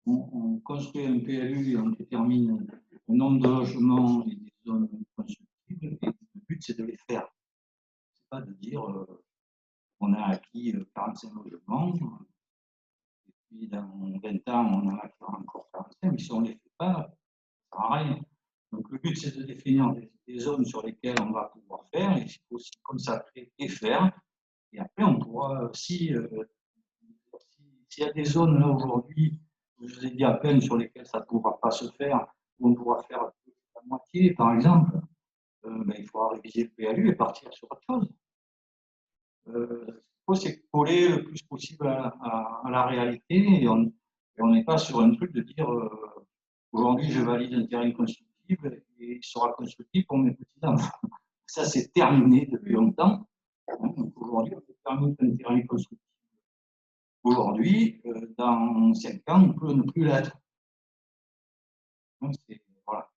on construit un PLU et on détermine le nombre de logements et des zones constructibles, et le but, c'est de les faire. Ce n'est pas de dire on a acquis 45 logements, et puis dans 20 ans, on en a encore 45, mais si on ne les fait pas, ça ne sert à rien. Donc le but, c'est de définir des zones sur lesquelles on va pouvoir faire, et il faut aussi comme ça créer et faire. Et après, on pourra, s'il y a des zones là aujourd'hui, je vous ai dit à peine sur lesquelles ça ne pourra pas se faire, où on pourra faire la moitié, par exemple, ben, il faudra réviser le PLU et partir sur autre chose. Il faut c'est coller le plus possible à la réalité et on n'est pas sur un truc de dire aujourd'hui je valide un terrain constructible et il sera constructible pour mes petits-enfants. Ça, c'est terminé depuis longtemps. Aujourd'hui, on peut terminer un terrain constructible. Aujourd'hui, dans 5 ans, on peut ne plus l'être. Donc, voilà.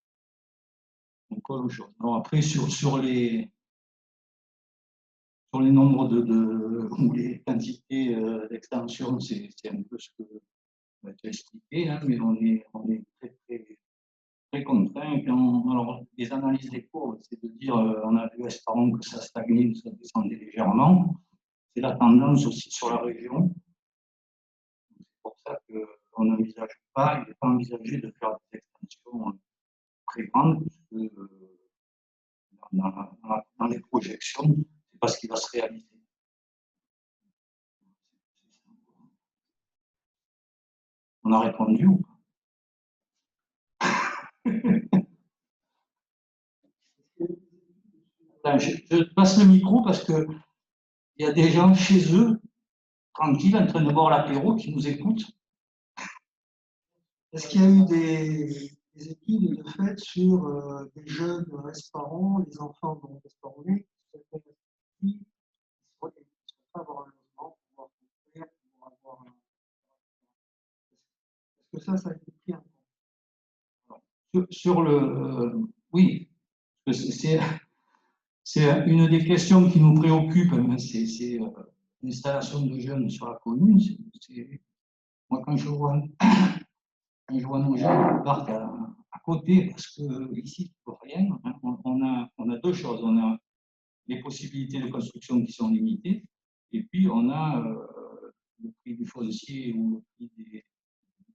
On colle aux choses. Alors après, sur les nombres ou les quantités d'extension, c'est un peu ce que tu as expliqué, hein, mais on est très, très, très contraint. Alors, les analyses des courbes, c'est de dire, on a vu à Esparon que ça stagnait, ça descendait légèrement. C'est la tendance aussi sur la région. C'est pour ça qu'on n'envisage pas, il n'est pas envisagé de faire des extensions très grandes, puisque dans les projections, c'est pas ce qui va se réaliser. On a répondu ou pas? Attends, je passe le micro parce que il y a des gens chez eux, tranquilles, en train de boire l'apéro, qui nous écoutent. Est-ce qu'il y a eu des études de fait sur des jeunes restaurants, des enfants non restaurés, qui ne souhaitent pas avoir un logement, pouvoir construire, pouvoir avoir un. Est-ce que ça a été pris en compte? Sur oui, c'est une des questions qui nous préoccupe, hein, c'est l'installation de jeunes sur la commune. Moi, quand je vois nos jeunes qui partent à côté, parce que ici, il ne faut rien, hein, on a deux choses. On a les possibilités de construction qui sont limitées, et puis on a le prix du foncier ou le prix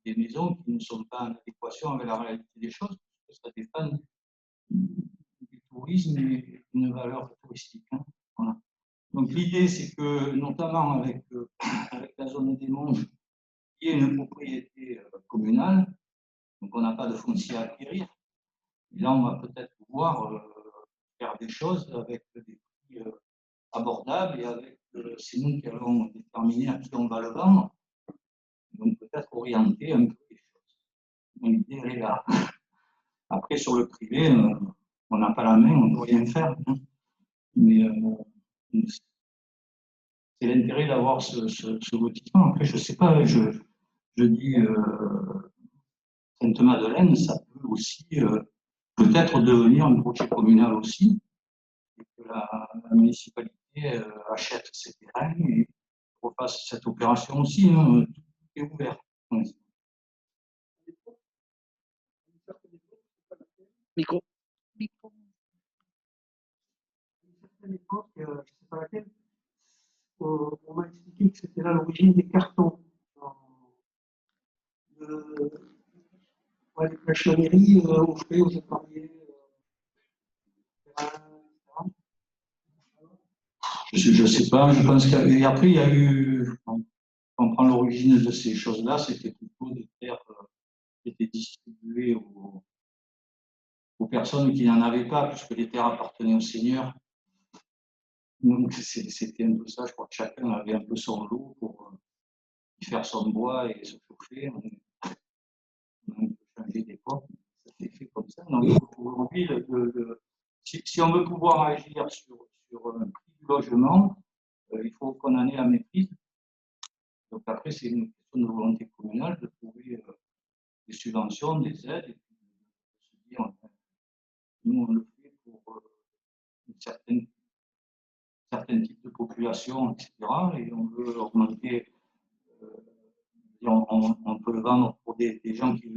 des maisons qui ne sont pas en adéquation avec la réalité des choses, parce que ça dépend du tourisme et d'une valeur touristique. Hein. Voilà. Donc l'idée, c'est que, notamment avec la zone des Monges, qui est une propriété communale, donc on n'a pas de foncier à acquérir, et là on va peut-être pouvoir faire des choses avec des prix abordables et avec, c'est nous qui allons déterminer à qui on va le vendre, donc peut-être orienter un peu les choses. Donc l'idée elle est là. Après sur le privé, on n'a pas la main, on ne peut rien faire. Hein. Mais c'est l'intérêt d'avoir ce lotissement. Après, je ne sais pas, je dis Sainte-Madeleine, ça peut aussi peut-être devenir un projet communal aussi, et que la municipalité achète ces terrains et refasse cette opération aussi. Hein, tout est ouvert. Micro. Micro. À une certaine époque, je ne sais pas laquelle, on m'a expliqué que c'était là l'origine des cartons. Ouais, les cochonneries offraient aux épargnés. Je ne sais pas, je pense qu'après, il y a eu, quand on prend l'origine de ces choses-là, c'était plutôt des terres qui étaient distribuées aux personnes qui n'en avaient pas, puisque les terres appartenaient aux seigneurs. Donc c'était un peu ça, je crois que chacun avait un peu son lot pour faire son bois et se chauffer. On a changé d'époque, ça s'est fait comme ça. Donc aujourd'hui, si on veut pouvoir agir sur un prix du logement, il faut qu'on en ait la maîtrise. Donc après, c'est une question de volonté communale de trouver des subventions, des aides, et puis de se dire, nous on le fait pour une certaine type de population, etc. Et on veut augmenter, on peut le vendre pour des gens qui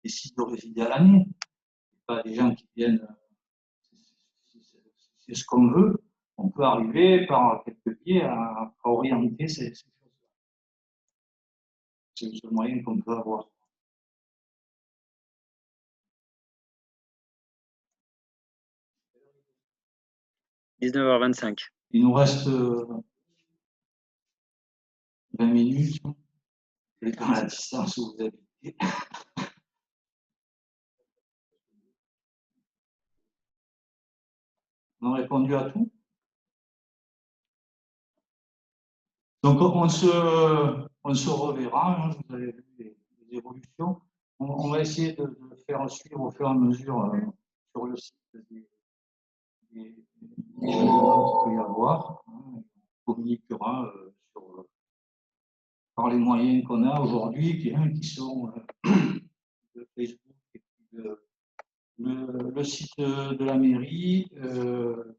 décident de résider à l'année, pas des gens qui viennent, c'est ce qu'on veut. On peut arriver par quelques pieds à orienter ces choses-là. C'est le seul moyen qu'on peut avoir. – 19h25. Il nous reste 20 minutes. Dans la distance où vous habitez. On a répondu à tout. Donc on se reverra, hein, vous avez vu les évolutions. On va essayer de le faire suivre au fur et à mesure sur le site des événements qu'il peut y avoir. Hein, on communiquera par les moyens qu'on a aujourd'hui, qui sont de Facebook et puis le site de la mairie, le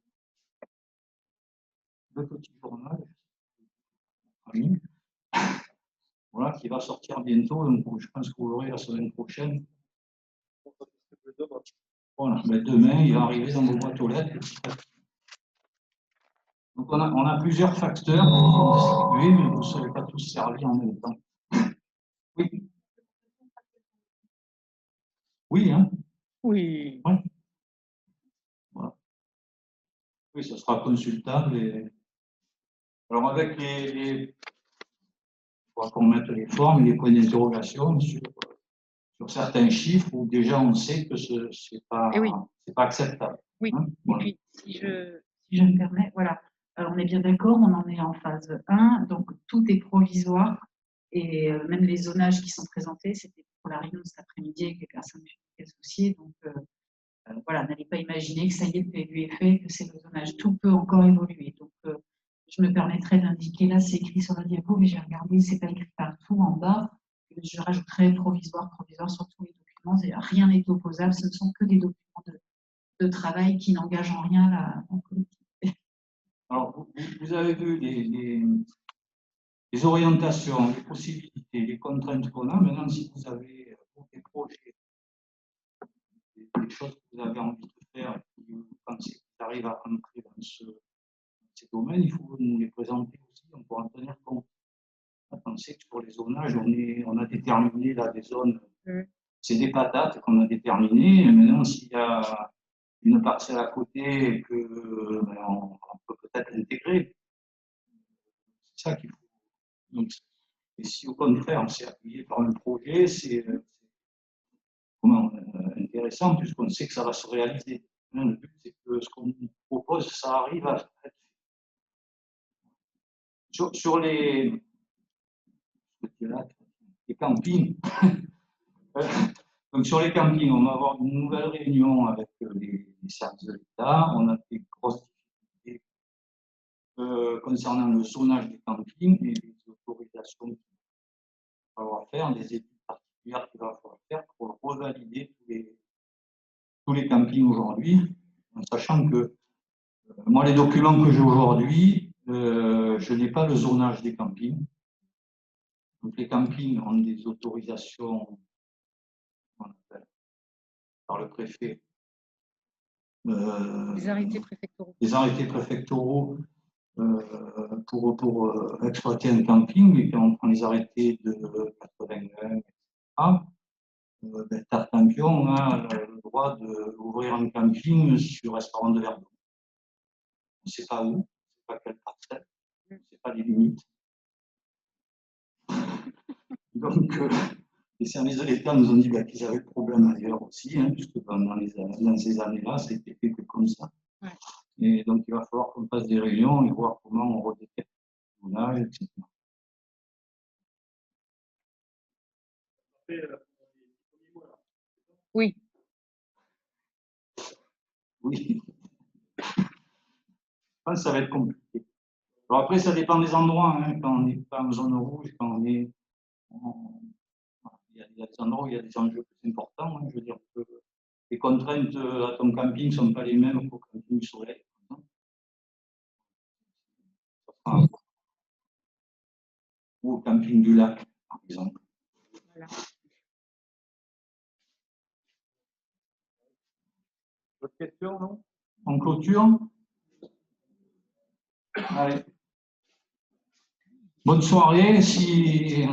petit journal, voilà, qui va sortir bientôt. Donc, je pense que vous l'aurez la semaine prochaine. Voilà, mais demain, il va arriver dans vos boîtes aux lettres. Donc, on a plusieurs facteurs qui sont distribués, mais vous ne serez pas tous servis en même temps. Oui. Oui, hein. Oui. Ouais. Voilà. Oui, ça sera consultable. Alors, avec il faudra qu'on mette les formes et les points d'interrogation sur sur certains chiffres où déjà on sait que ce n'est pas, Eh oui. pas acceptable. Oui. Hein, Et voilà. puis, Si je me permets, voilà. On est bien d'accord, on en est en phase 1, donc tout est provisoire et même les zonages qui sont présentés, c'était pour la réunion de cet après-midi avec les personnes publiques associées. Donc voilà, n'allez pas imaginer que ça y est, le PLU est fait, que c'est le zonage. Tout peut encore évoluer. Donc je me permettrai d'indiquer, là c'est écrit sur la diapo, mais j'ai regardé, c'est pas écrit partout en bas. Je rajouterai provisoire sur tous les documents. Rien n'est opposable, ce ne sont que des documents de travail qui n'engagent en rien la collectivité. Alors, vous avez vu les orientations, les possibilités, les contraintes qu'on a. Maintenant, si vous avez des projets, des choses que vous avez envie de faire, et que vous pensez qu'ils arrivent à rentrer dans ces domaines, il faut nous les présenter aussi, on pourra en tenir compte. Pensez que sur les zonages, on a déterminé là, des zones, c'est des patates qu'on a déterminées. Et maintenant, s'il y a une parcelle à côté que on peut peut-être l'intégrer, c'est ça qu'il faut. Donc, et si au contraire on s'est appuyé par un projet, c'est intéressant puisqu'on sait que ça va se réaliser. Le but, c'est que ce qu'on nous propose, ça arrive à être fait. Sur les campings, donc sur les campings, on va avoir une nouvelle réunion avec les services de l'État. On a des grosses difficultés concernant le zonage des campings et les autorisations qu'il va falloir faire, des études particulières qu'il va falloir faire pour revalider tous les campings aujourd'hui, en sachant que moi, les documents que j'ai aujourd'hui, je n'ai pas le zonage des campings. Donc les campings ont des autorisations par le préfet. les arrêtés préfectoraux. Les arrêtés préfectoraux pour exploiter un camping, et quand on prend les arrêtés de 81, etc., Tartampion a le droit d'ouvrir un camping sur restaurant de Verdun. On ne sait pas où, on ne sait pas quelle parcelle, on ne sait pas les limites. Donc, les services de l'État nous ont dit qu'ils avaient le problème ailleurs aussi, puisque dans ces années-là, c'était fait que comme ça. Ouais. Et donc, il va falloir qu'on fasse des réunions et voir comment on redétecte le zonage, etc. Oui. Oui. Je pense que ça va être compliqué. Alors après, ça dépend des endroits. Quand on n'est pas en zone rouge, quand on est il y a des endroits où il y a des enjeux plus importants. Je veux dire que les contraintes à ton camping ne sont pas les mêmes qu'au camping du soleil. Ou au camping du lac, par exemple. Voilà. D'autres questions, non? En clôture? Allez. Bonne soirée. Si